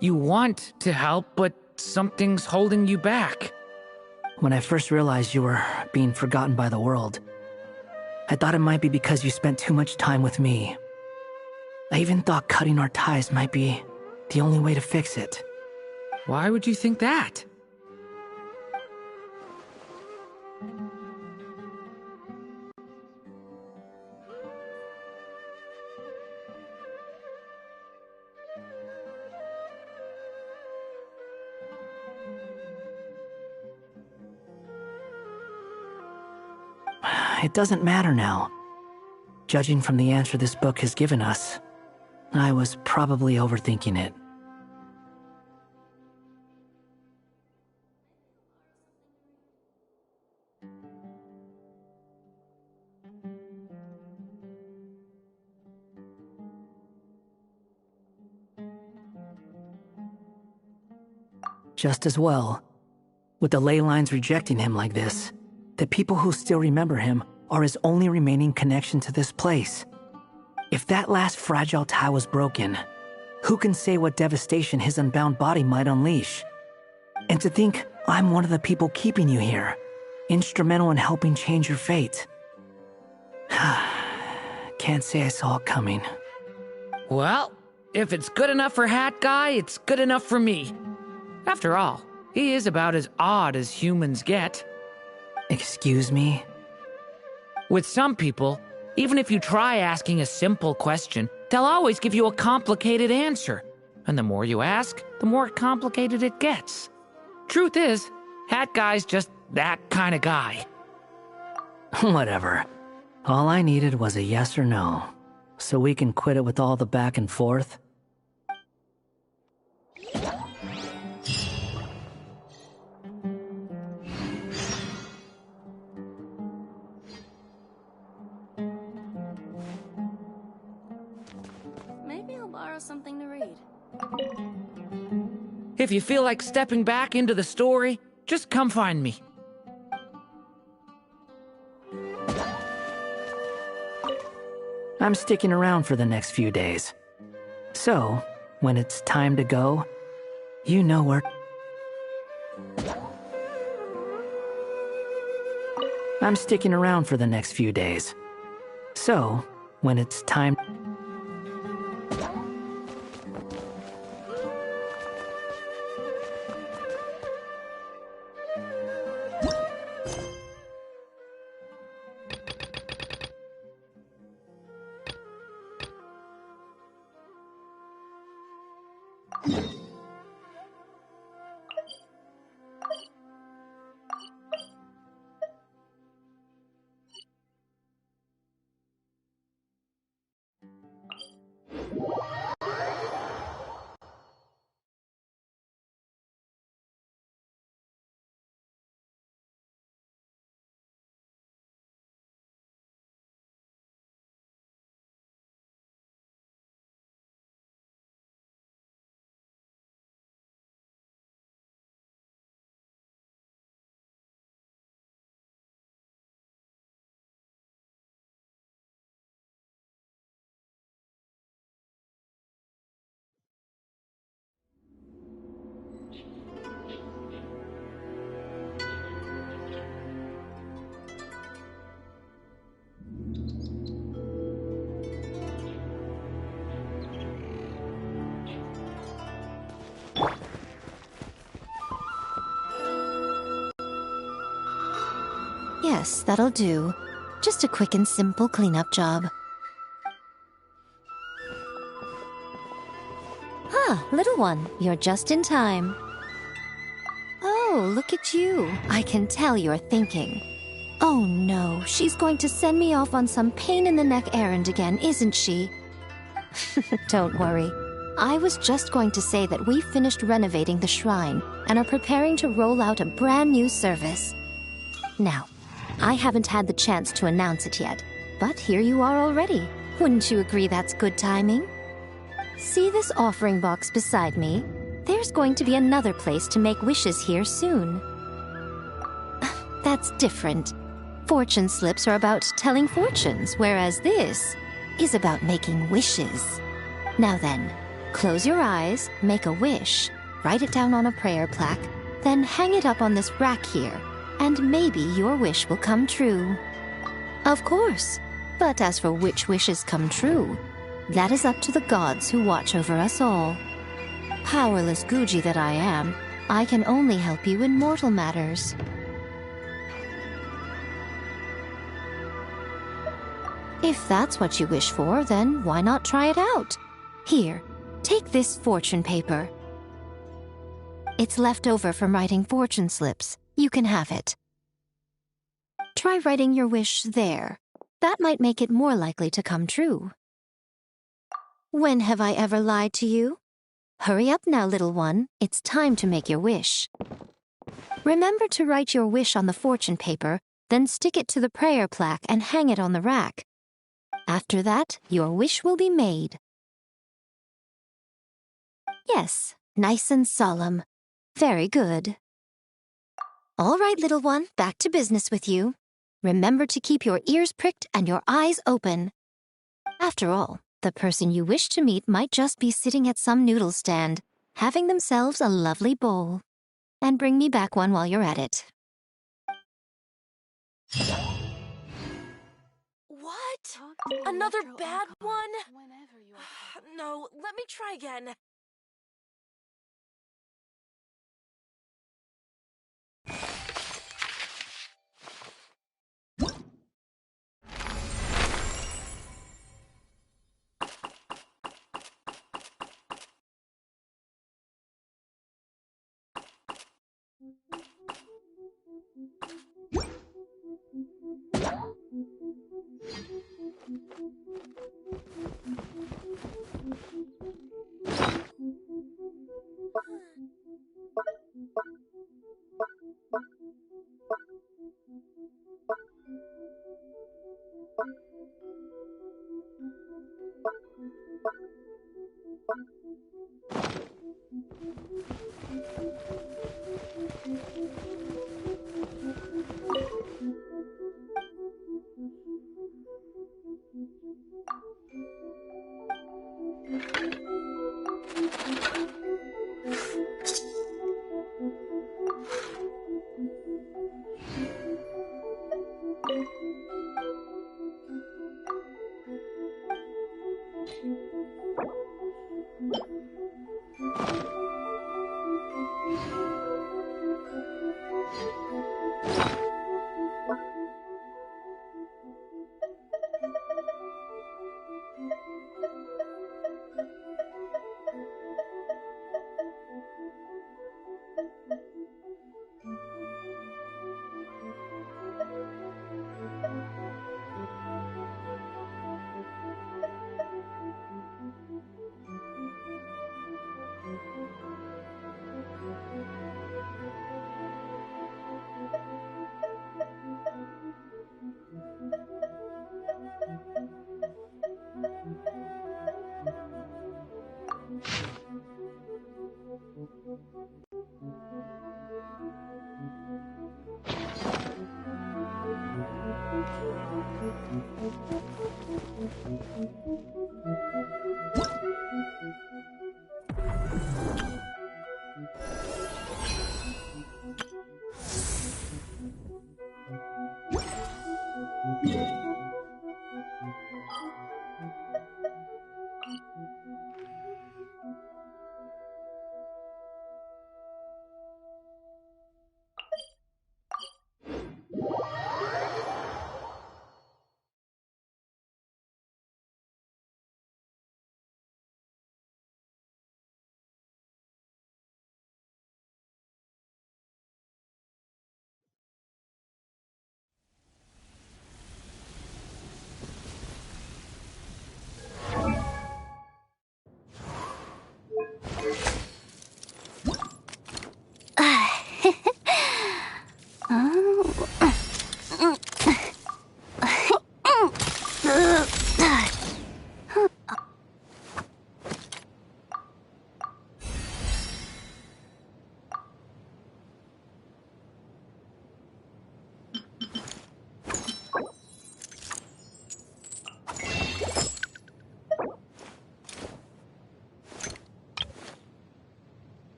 you want to help, but something's holding you back. When I first realized you were being forgotten by the world, I thought it might be because you spent too much time with me. I even thought cutting our ties might be the only way to fix it. Why would you think that? It doesn't matter now. Judging from the answer this book has given us, I was probably overthinking it. just as well. With the ley lines rejecting him like this, the people who still remember him are his only remaining connection to this place. If that last fragile tie was broken, who can say what devastation his unbound body might unleash? And to think I'm one of the people keeping you here, instrumental in helping change your fate. Can't say I saw it coming. Well, if it's good enough for Hat Guy, it's good enough for me. After all, he is about as odd as humans get. Excuse me? With some people, even if you try asking a simple question, they'll always give you a complicated answer. And the more you ask, the more complicated it gets. Truth is, Hat Guy's just that kind of guy. Whatever. All I needed was a yes or no, so we can quit it with all the back and forth. Maybe I'll borrow something to read. If you feel like stepping back into the story, just come find me. I'm sticking around for the next few days. So, when it's time to go, you know where... I'm sticking around for the next few days. So, when it's time... Yes, that'll do. Just a quick and simple cleanup job. Ah, little one, you're just in time. Oh, look at you. I can tell you're thinking. Oh no, she's going to send me off on some pain-in-the-neck errand again, isn't she? Don't worry. I was just going to say that we finished renovating the shrine and are preparing to roll out a brand new service. Now, I haven't had the chance to announce it yet, but here you are already. Wouldn't you agree that's good timing? See this offering box beside me? There's going to be another place to make wishes here soon. That's different. Fortune slips are about telling fortunes, whereas this is about making wishes. Now then, close your eyes, make a wish, write it down on a prayer plaque, then hang it up on this rack here, and maybe your wish will come true. Of course, but as for which wishes come true, that is up to the gods who watch over us all. Powerless Guji that I am, I can only help you in mortal matters. If that's what you wish for, then why not try it out? Here, take this fortune paper. It's left over from writing fortune slips. You can have it. Try writing your wish there. That might make it more likely to come true. When have I ever lied to you? Hurry up now, little one. It's time to make your wish. Remember to write your wish on the fortune paper, then stick it to the prayer plaque and hang it on the rack. After that, your wish will be made. Yes, nice and solemn. Very good. All right, little one, back to business with you. Remember to keep your ears pricked and your eyes open. After all, the person you wish to meet might just be sitting at some noodle stand, having themselves a lovely bowl. And bring me back one while you're at it. What? Another bad one? No, let me try again.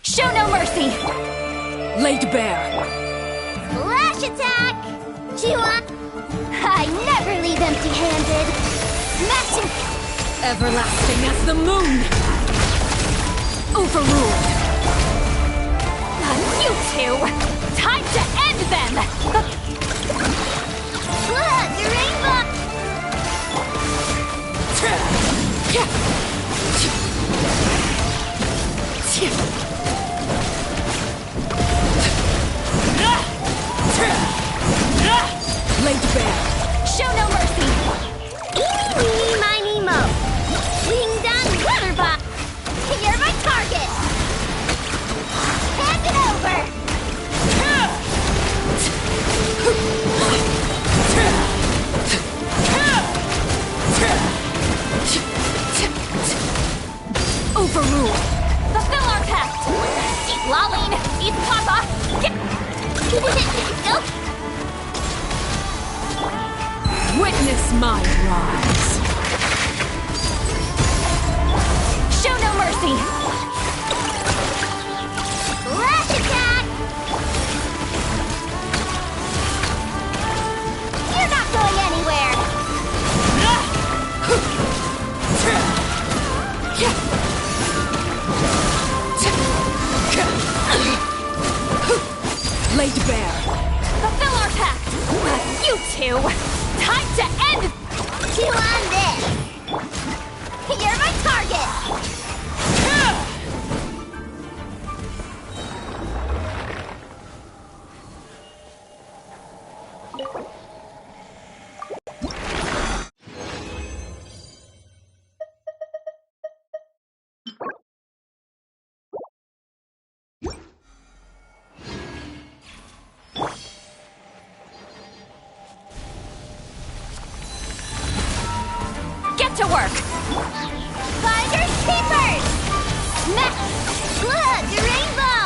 Show no mercy! Laid bare. Flash attack! Chua! I never leave empty-handed. Matching. Everlasting as the moon. Overruled. You two! Time to end them! The rainbow! Laid bare. Show no mercy! Eeny, meeny, miny, mo. Wing done, rubber bop. Overruled. Fulfill our pact. Eat Lolene. Eat Papa. Get. Nope. Witness my rise. Show no mercy. Lash attack! You're not going anywhere! Laid bare. Fulfill our pact. You two. Time to end. Chew on this! You're my target! Get to work. Finders keepers! Smash! Look, the rainbow!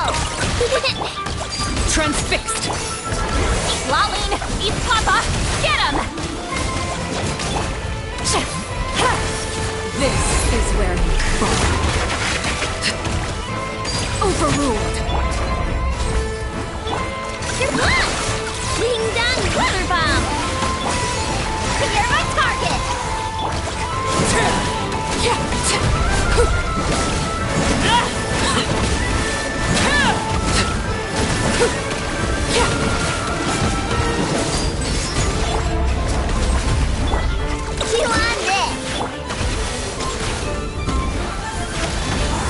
Transfixed. Eat Lolene. Eat Papa. Get him. This is where you fall. Overruled. Ding dong water bomb! You're my target! Chew on this!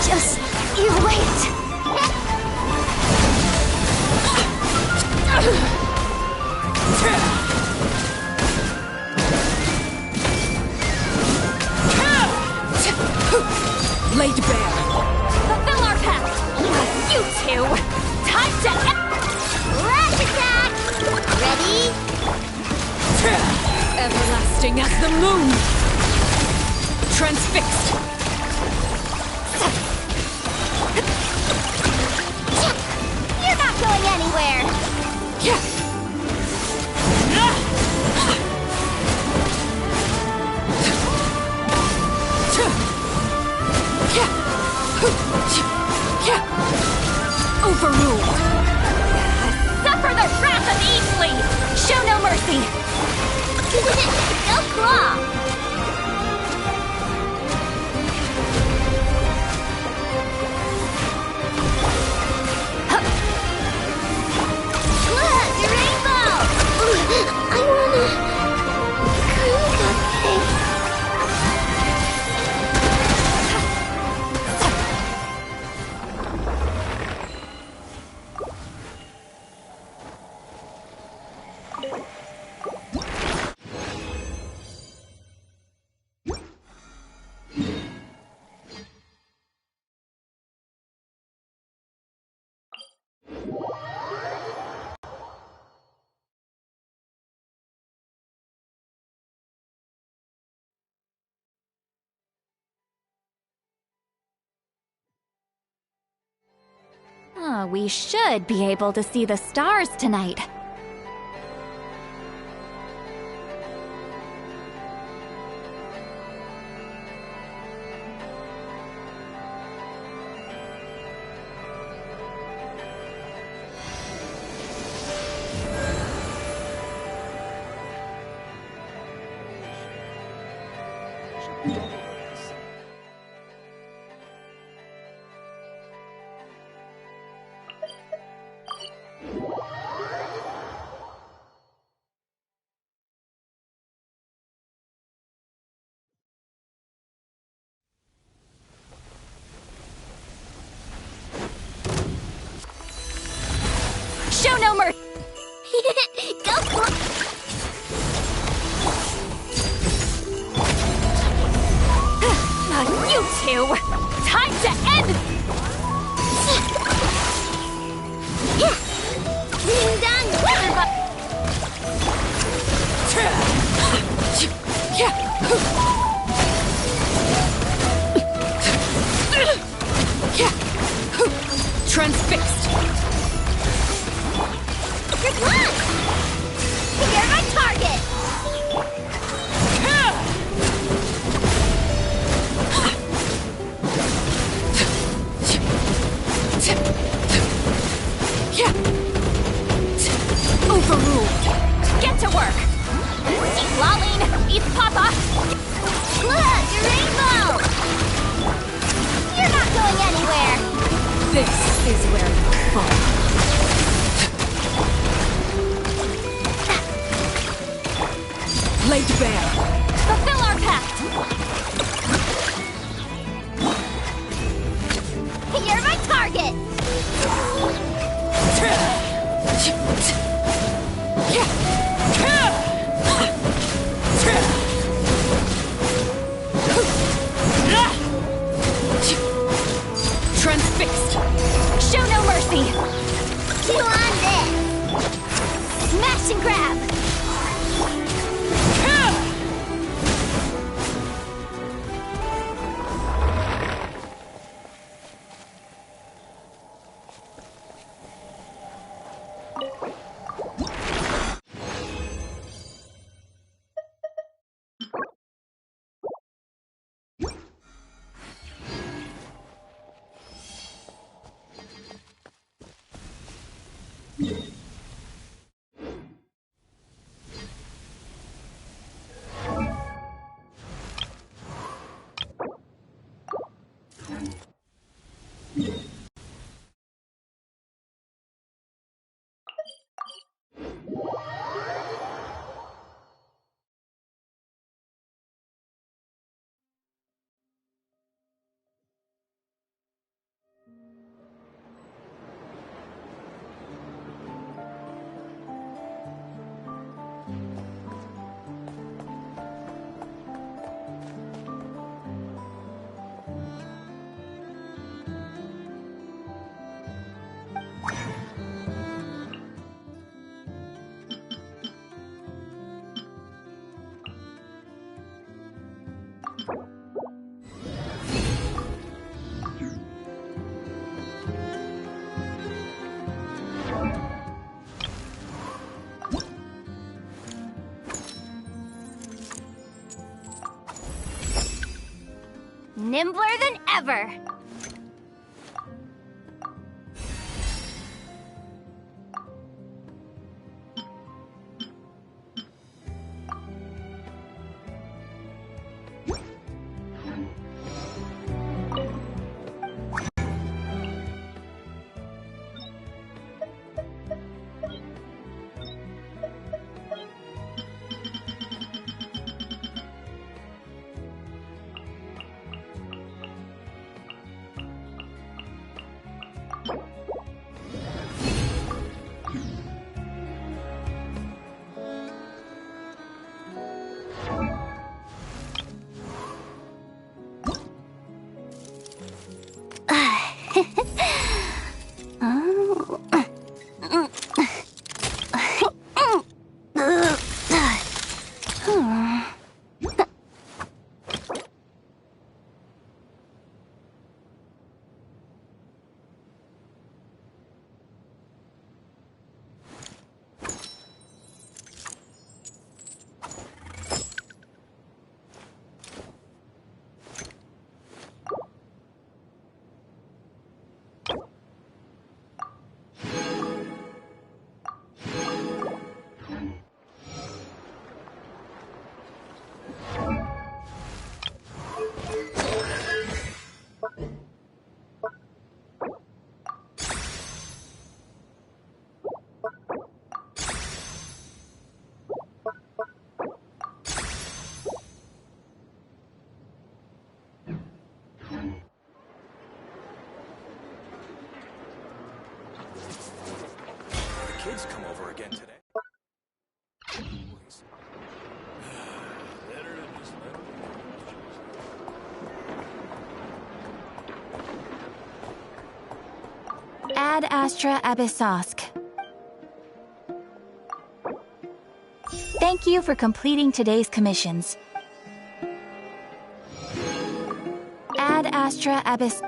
Just you wait. Laid bare. Fulfill our pact. You two. Time to end. Lash attack! Ready? Everlasting as the moon. Transfixed. You're not going anywhere! Overruled. Suffer the wrath of Eastly. Show no mercy. Go claw! Look, the rainbow! I wanna... We should be able to see the stars tonight. Show no mercy! Go for You two! Time to end! Ding dong weather bug! Transfixed! Good luck! You're my target! Overruled. Get to work. Lolling, eat Papa. Look, your rainbow! You're not going anywhere! This is where you fall. Laid bare. Fulfill our pact. You're my target! Transfixed! Show no mercy. Chew on this! Smash and grab! Nimbler than ever! Kids come over again today. Ad Astra Abyssosk. Thank you for completing today's commissions. Ad Astra Abyss.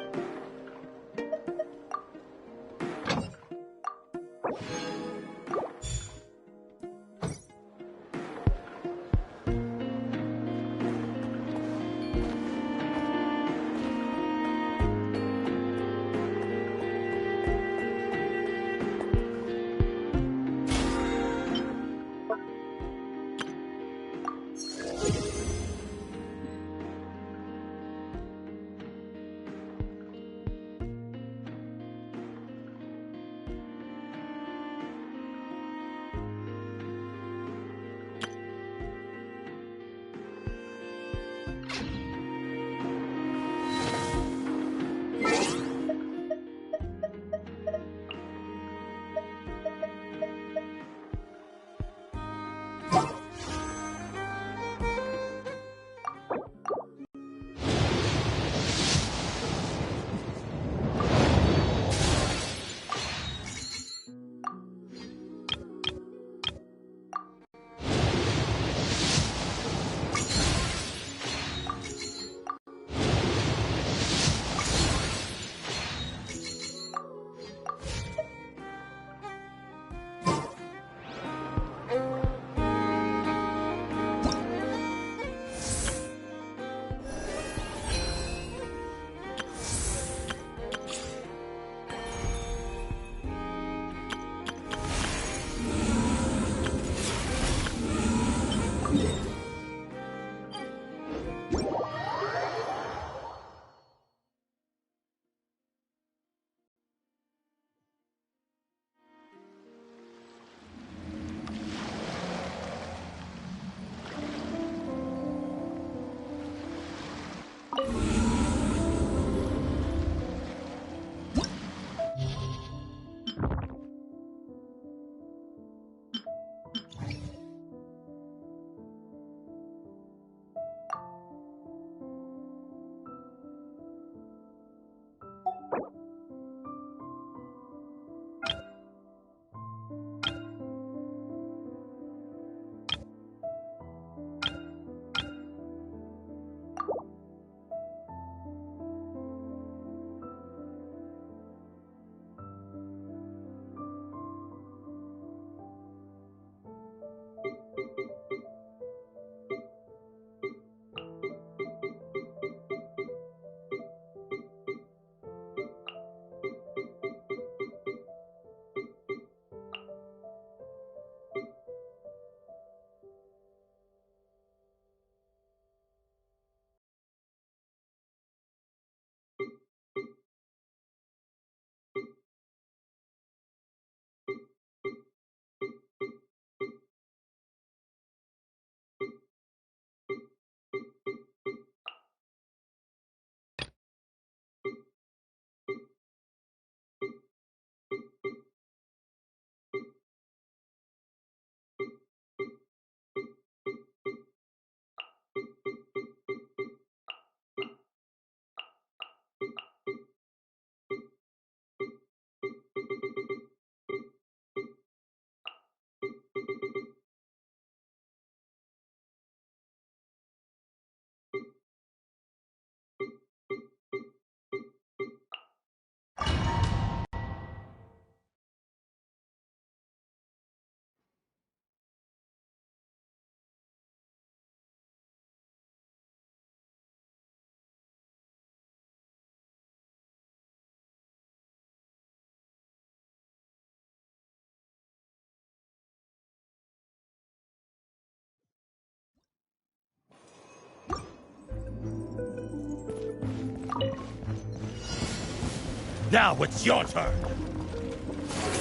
Now it's your turn.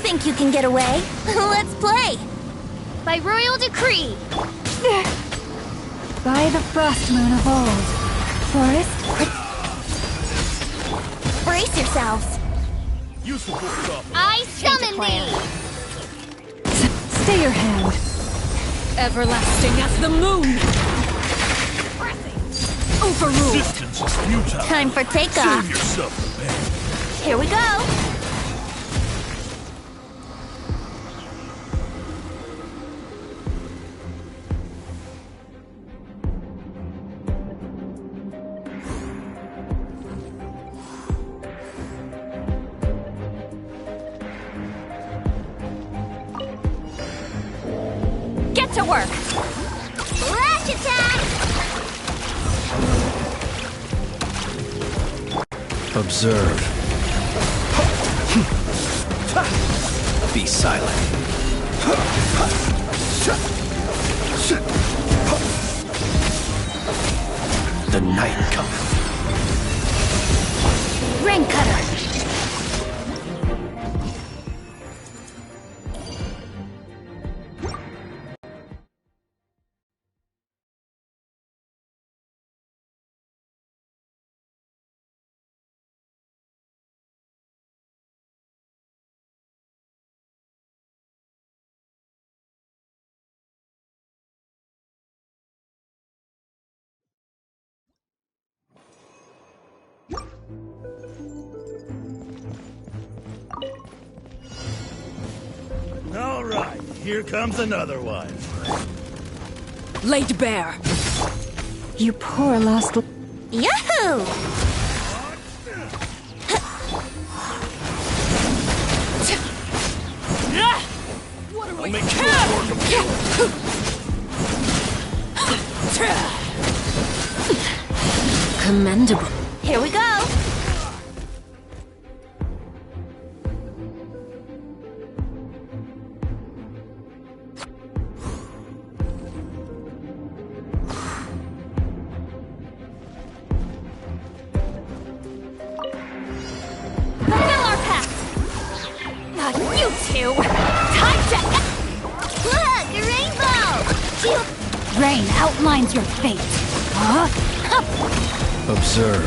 Think you can get away? Let's play! By royal decree. By the frost moon of old, forest. Brace yourselves! You support stuff. I summon thee. Stay your hand. Everlasting as the moon. Overruled. Resistance is futile. Time for takeoff. Save yourself the pain. Here we go! Get to work! Flash attack. Observe. Be silent. The night cometh. Rain cutter! All right, here comes another one. Laid bare. You poor lost. Yahoo! I'll make short work of you. Commendable. Here we go! Fulfill our pact! Not you two! Time to... Look, a rainbow. Rain outlines your fate. Huh? Observe.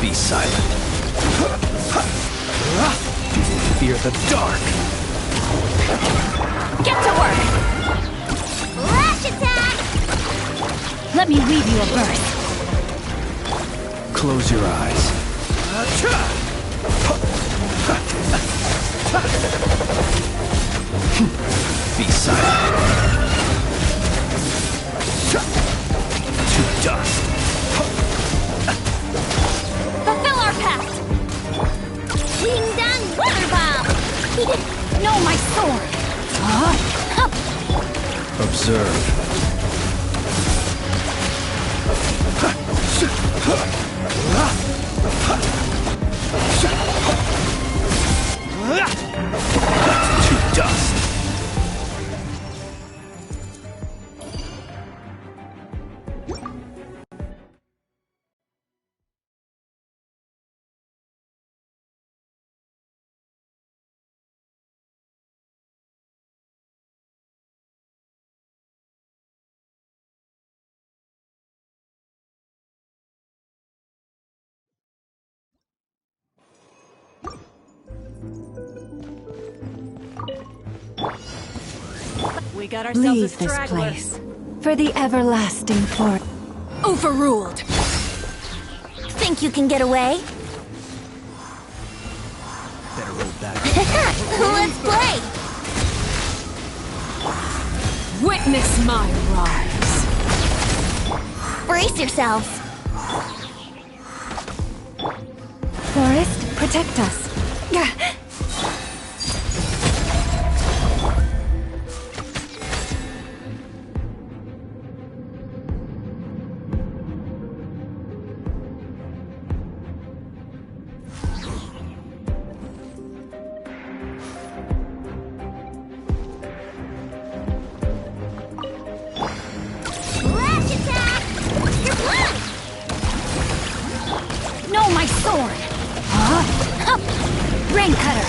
Be silent. Fear the dark. Get to work! Flash attack. Let me weave you a verse. Close your eyes. Be silent. To dust. Fulfill our pact! Ding dong weather bomb. He didn't know my sword! Observe. To dust. We got ourselves Leave a this straggler. place for the everlasting forest. Overruled. Think you can get away? Better hold back. Let's play! Witness my rise. Brace yourselves! Forest, protect us. Flash attack. sword! Rain cutter!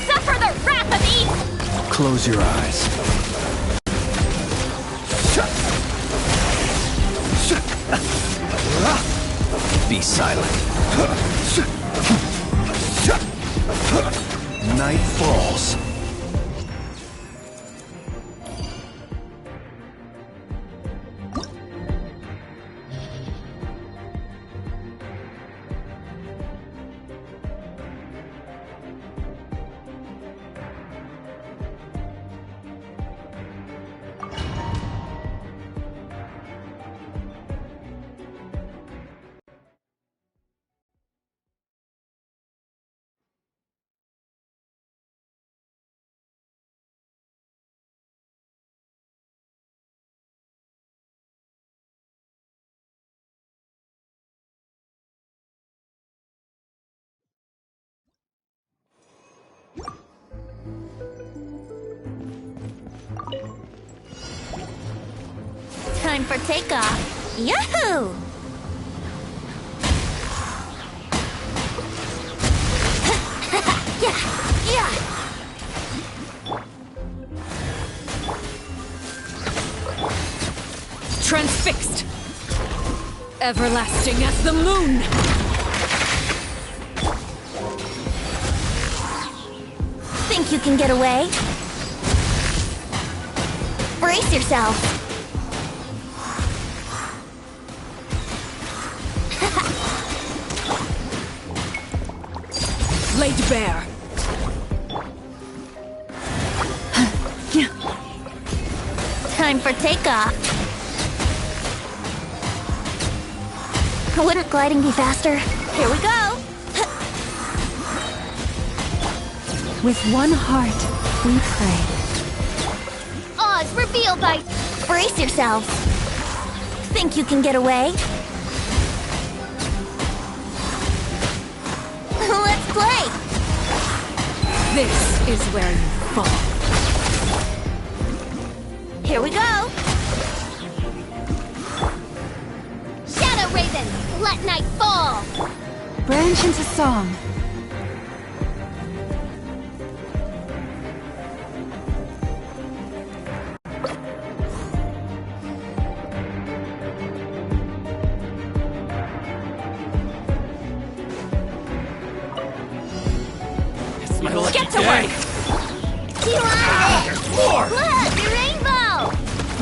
Suffer the wrath of East! Close your eyes. Be silent. Night falls. Time for takeoff. Yahoo! Transfixed! Everlasting as the moon! Think you can get away? Brace yourself. Laid bare. Time for takeoff. Wouldn't gliding be faster? Here we go! With one heart, we pray. Oz revealed by... Brace yourselves. Think you can get away? Let's play! This is where you fall. Here we go! Shadow Raven, let night fall! Branch into song. Get to work! Look, the rainbow!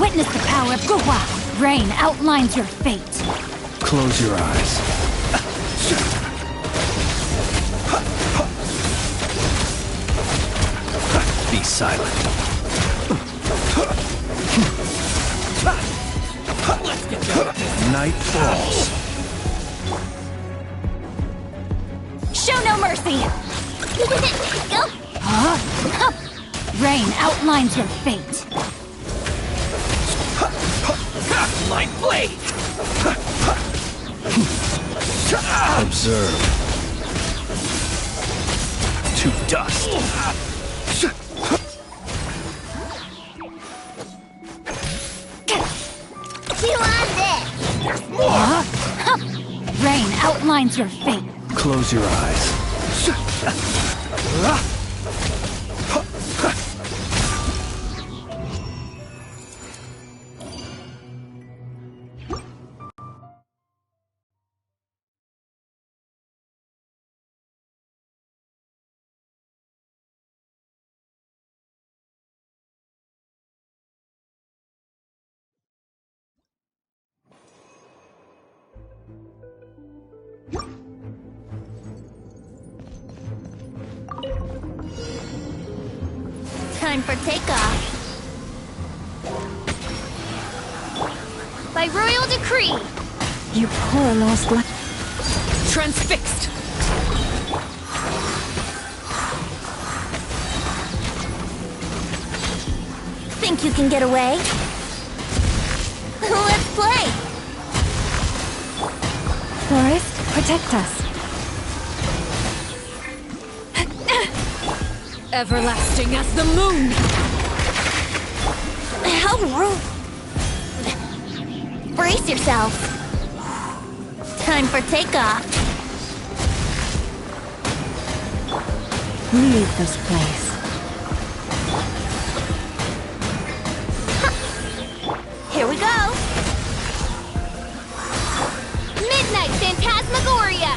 Witness the power of Guhua. Rain outlines your fate. Close your eyes. Be silent. Let's get down to this. Night falls. Show no mercy! Go! Rain outlines your fate. My blade! Observe. To dust. Chew on this! Rain outlines your fate. Close your eyes. Time for takeoff. By royal decree! You poor lost life. Transfixed! Think you can get away? Let's play! Forest, protect us. Everlasting as the moon! How rude! Brace yourself. Time for takeoff. Leave this place. Here we go! Midnight Phantasmagoria!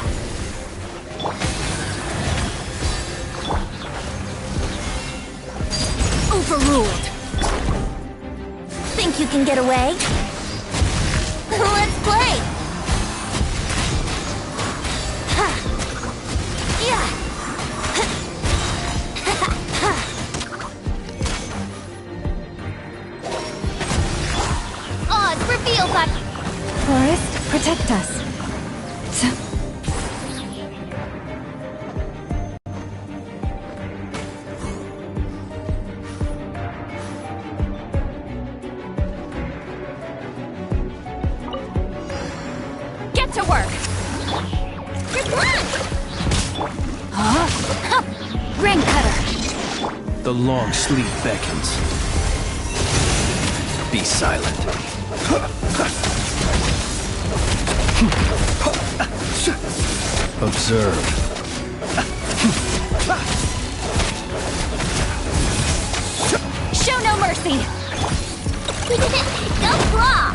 Overruled. Think you can get away? Let's play! Odds reveal that... Forest, protect us. Get to work! Good luck! Rain cutter. The long sleep beckons. Be silent. Observe. Show no mercy! Go claw!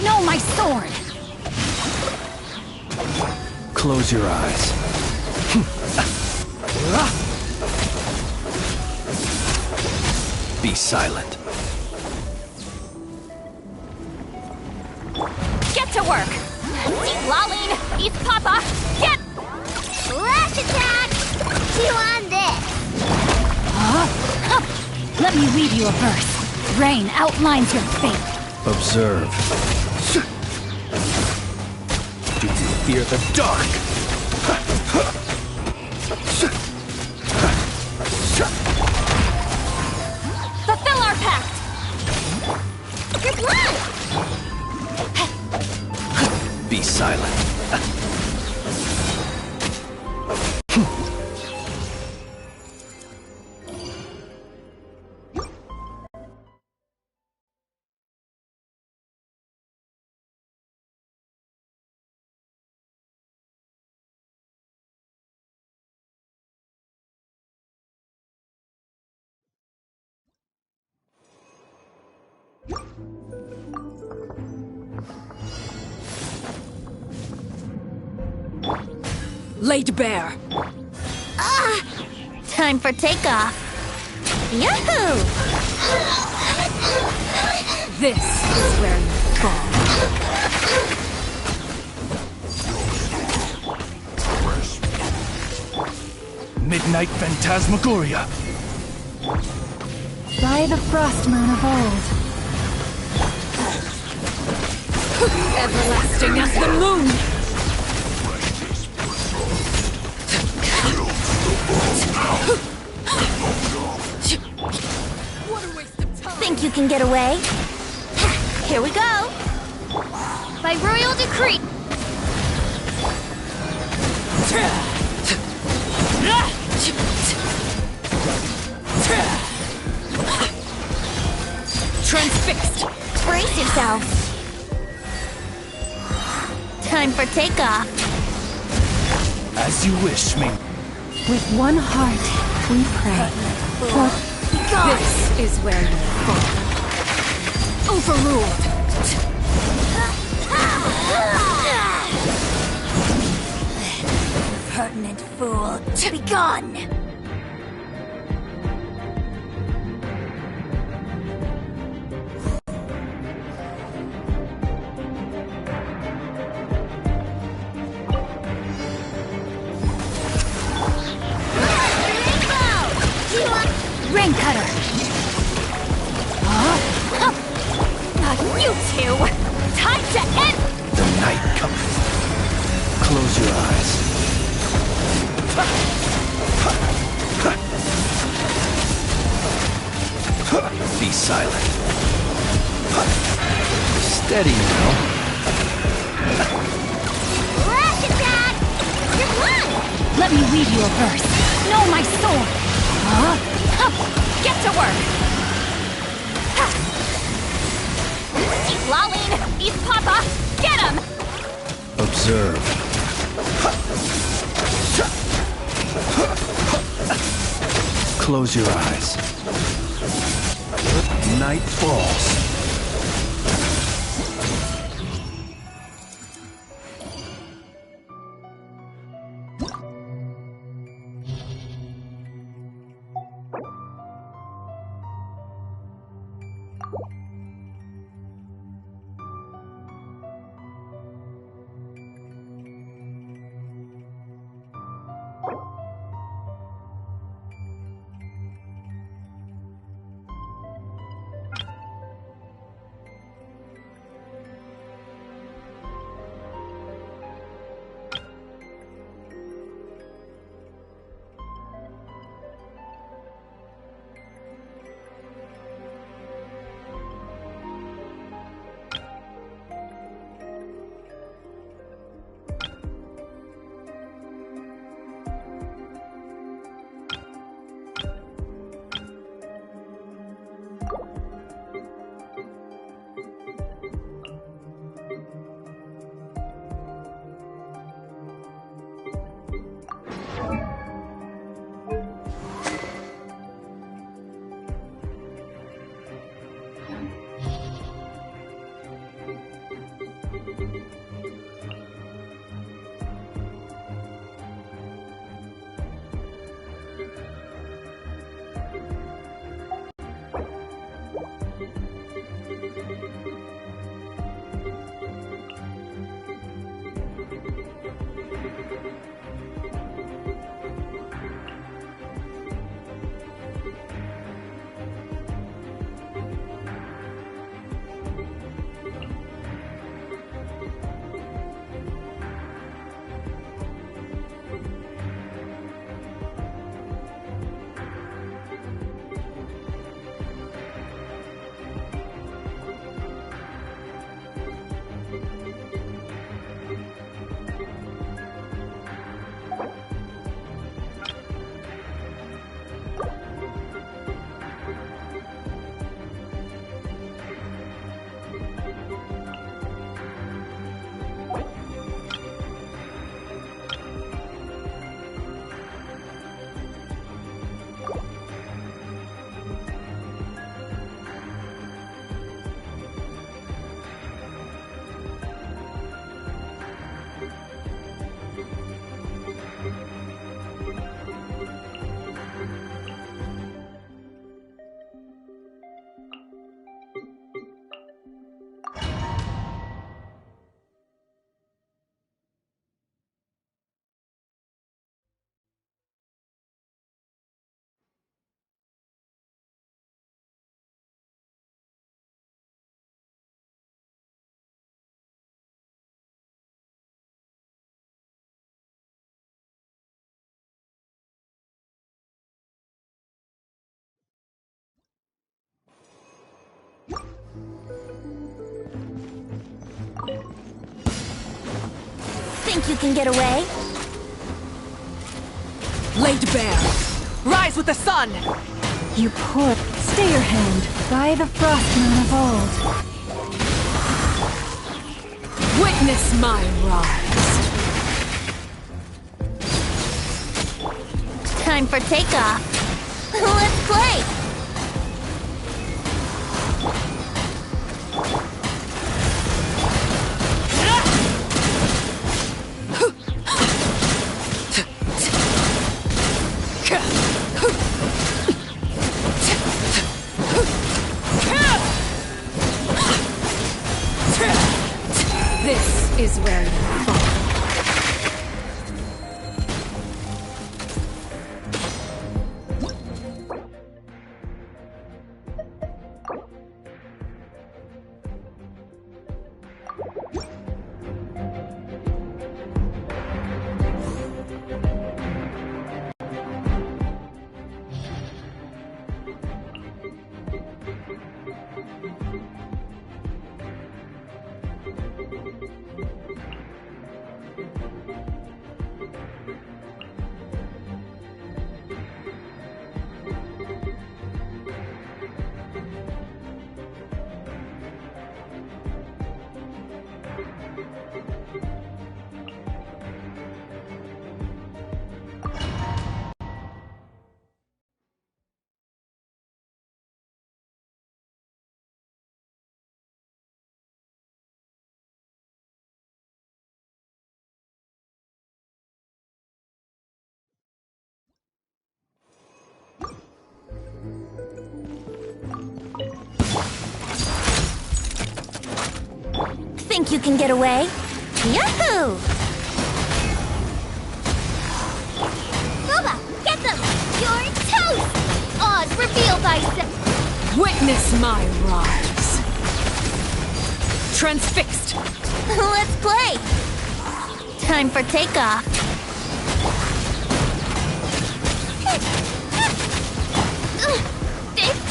No, my sword. Close your eyes. Be silent. Get to work! Deep lolling! East Papa! Get! Flash attack! Chew on this! Let me read you a verse. Rain outlines your fate. Observe. Do you fear the dark? Fulfill our pact! Good luck! Be silent. Laid bare. Time for takeoff. Yahoo! This is where you fall. Midnight Phantasmagoria. By the frost moon of old. Everlasting as the moon. Think you can get away? Here we go! By royal decree! Transfixed! Brace yourself! Time for takeoff. As you wish, me. With one heart, we pray. This is where you fall. Overruled. Pertinent fool, be gone! Rain cutter. You two! Time to end! The night cometh. Close your eyes. Be silent. Steady now. Flash attack! Good luck! Let me read you a verse. Know my sword. Get to work! Keep lolling! East Papa! Get him! Observe. Observe. Close your eyes. Night falls. Think you can get away? Laid bare! Rise with the sun! You poor... Stay your hand, by the Frostmoon of old. Witness my rise! Time for takeoff. Let's play! This is where you fall. Think you can get away? Yahoo! Boba, get them! You're toast! Oz revealed thyself! Witness my rise. Transfixed. Let's play! Time for takeoff.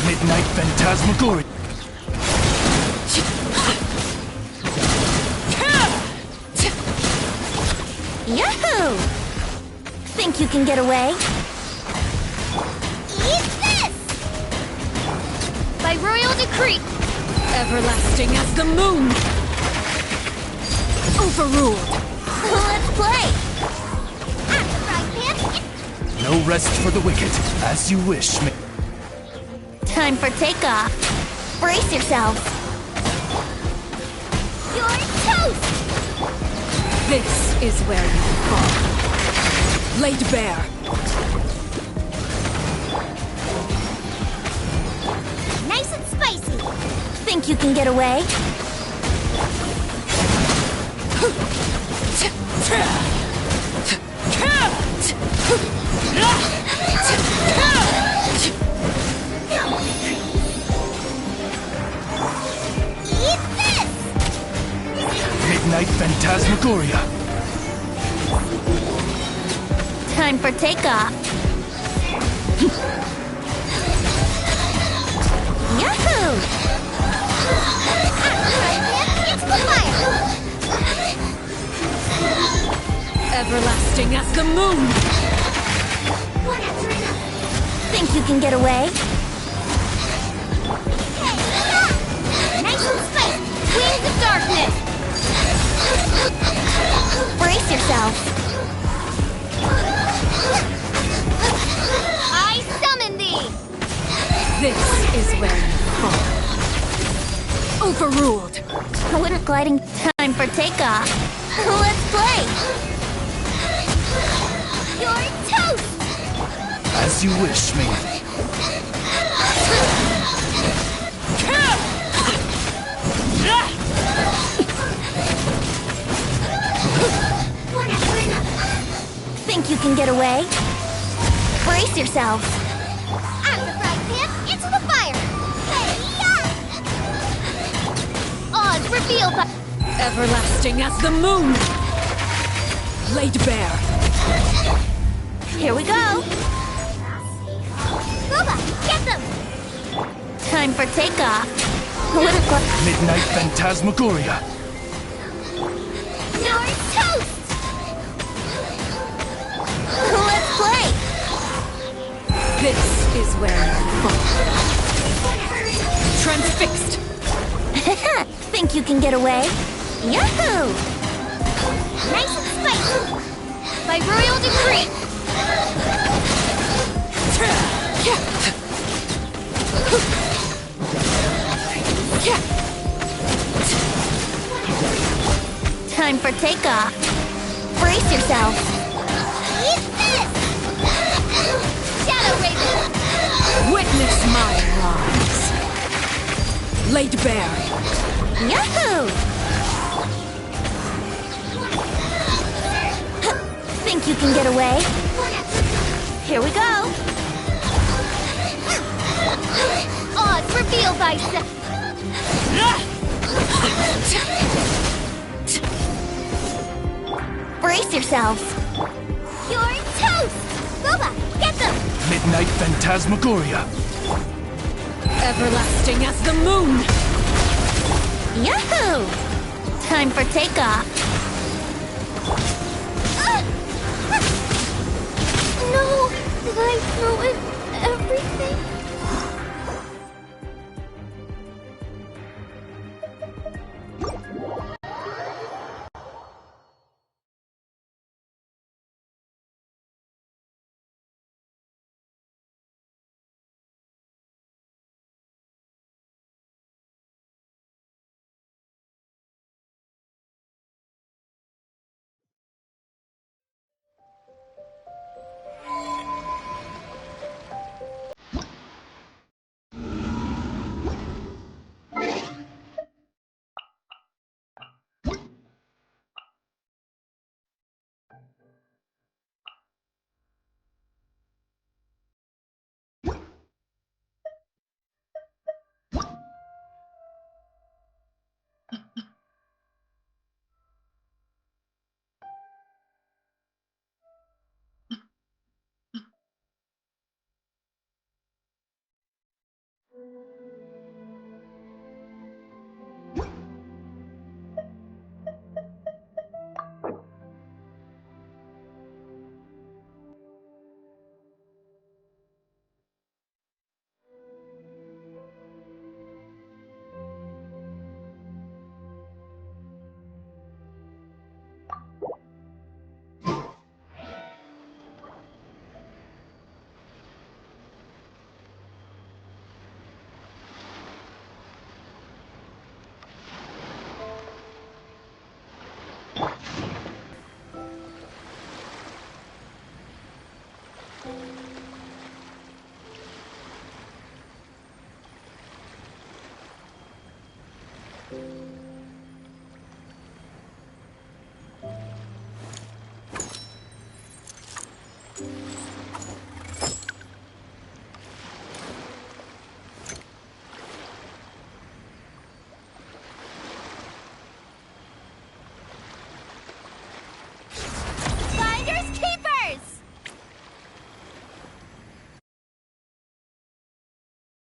Midnight Phantasmagoria. Yahoo! Think you can get away? Eat this! By royal decree! Everlasting as the moon. Overruled. Let's play! At the frying pan! No rest for the wicked. As you wish, Time for takeoff. Brace yourselves. You're toast! This is where you fall. Laid bare. Nice and spicy! Think you can get away? Eat this! Midnight Phantasmagoria. Time for takeoff. Yahoo! At the frying pan! It's the fire! Everlasting as the moon. One after another! Think you can get away? Nice and spicy! Wings of darkness! Brace yourself. I summon thee! This is where you fall. Overruled. Wouldn't gliding time for takeoff. Let's play. You're toast! As you wish, maiden. One after another! Think you can get away? Brace yourselves. At the frying pan, into the fire! Hey-ya! Oz revealed by... Everlasting as the moon. Laid bare. Here we go. Boba, get them! Time for takeoff. Wouldn't gl- Midnight Phantasmagoria. You're toast! Let's play. This is where you fall. Transfixed. Think you can get away? Yahoo! Nice and spicy! By royal decree! Time for takeoff. Brace yourself. Eat this! Shadow Raven! Witness my rise. Laid bare. Yahoo! Think you can get away? Here we go. Oz, reveal thyself! Brace yourselves. You're toast! Boba, get them! Midnight Phantasmagoria. Everlasting as the moon. Yahoo! Time for takeoff. No! Did I ruin everything?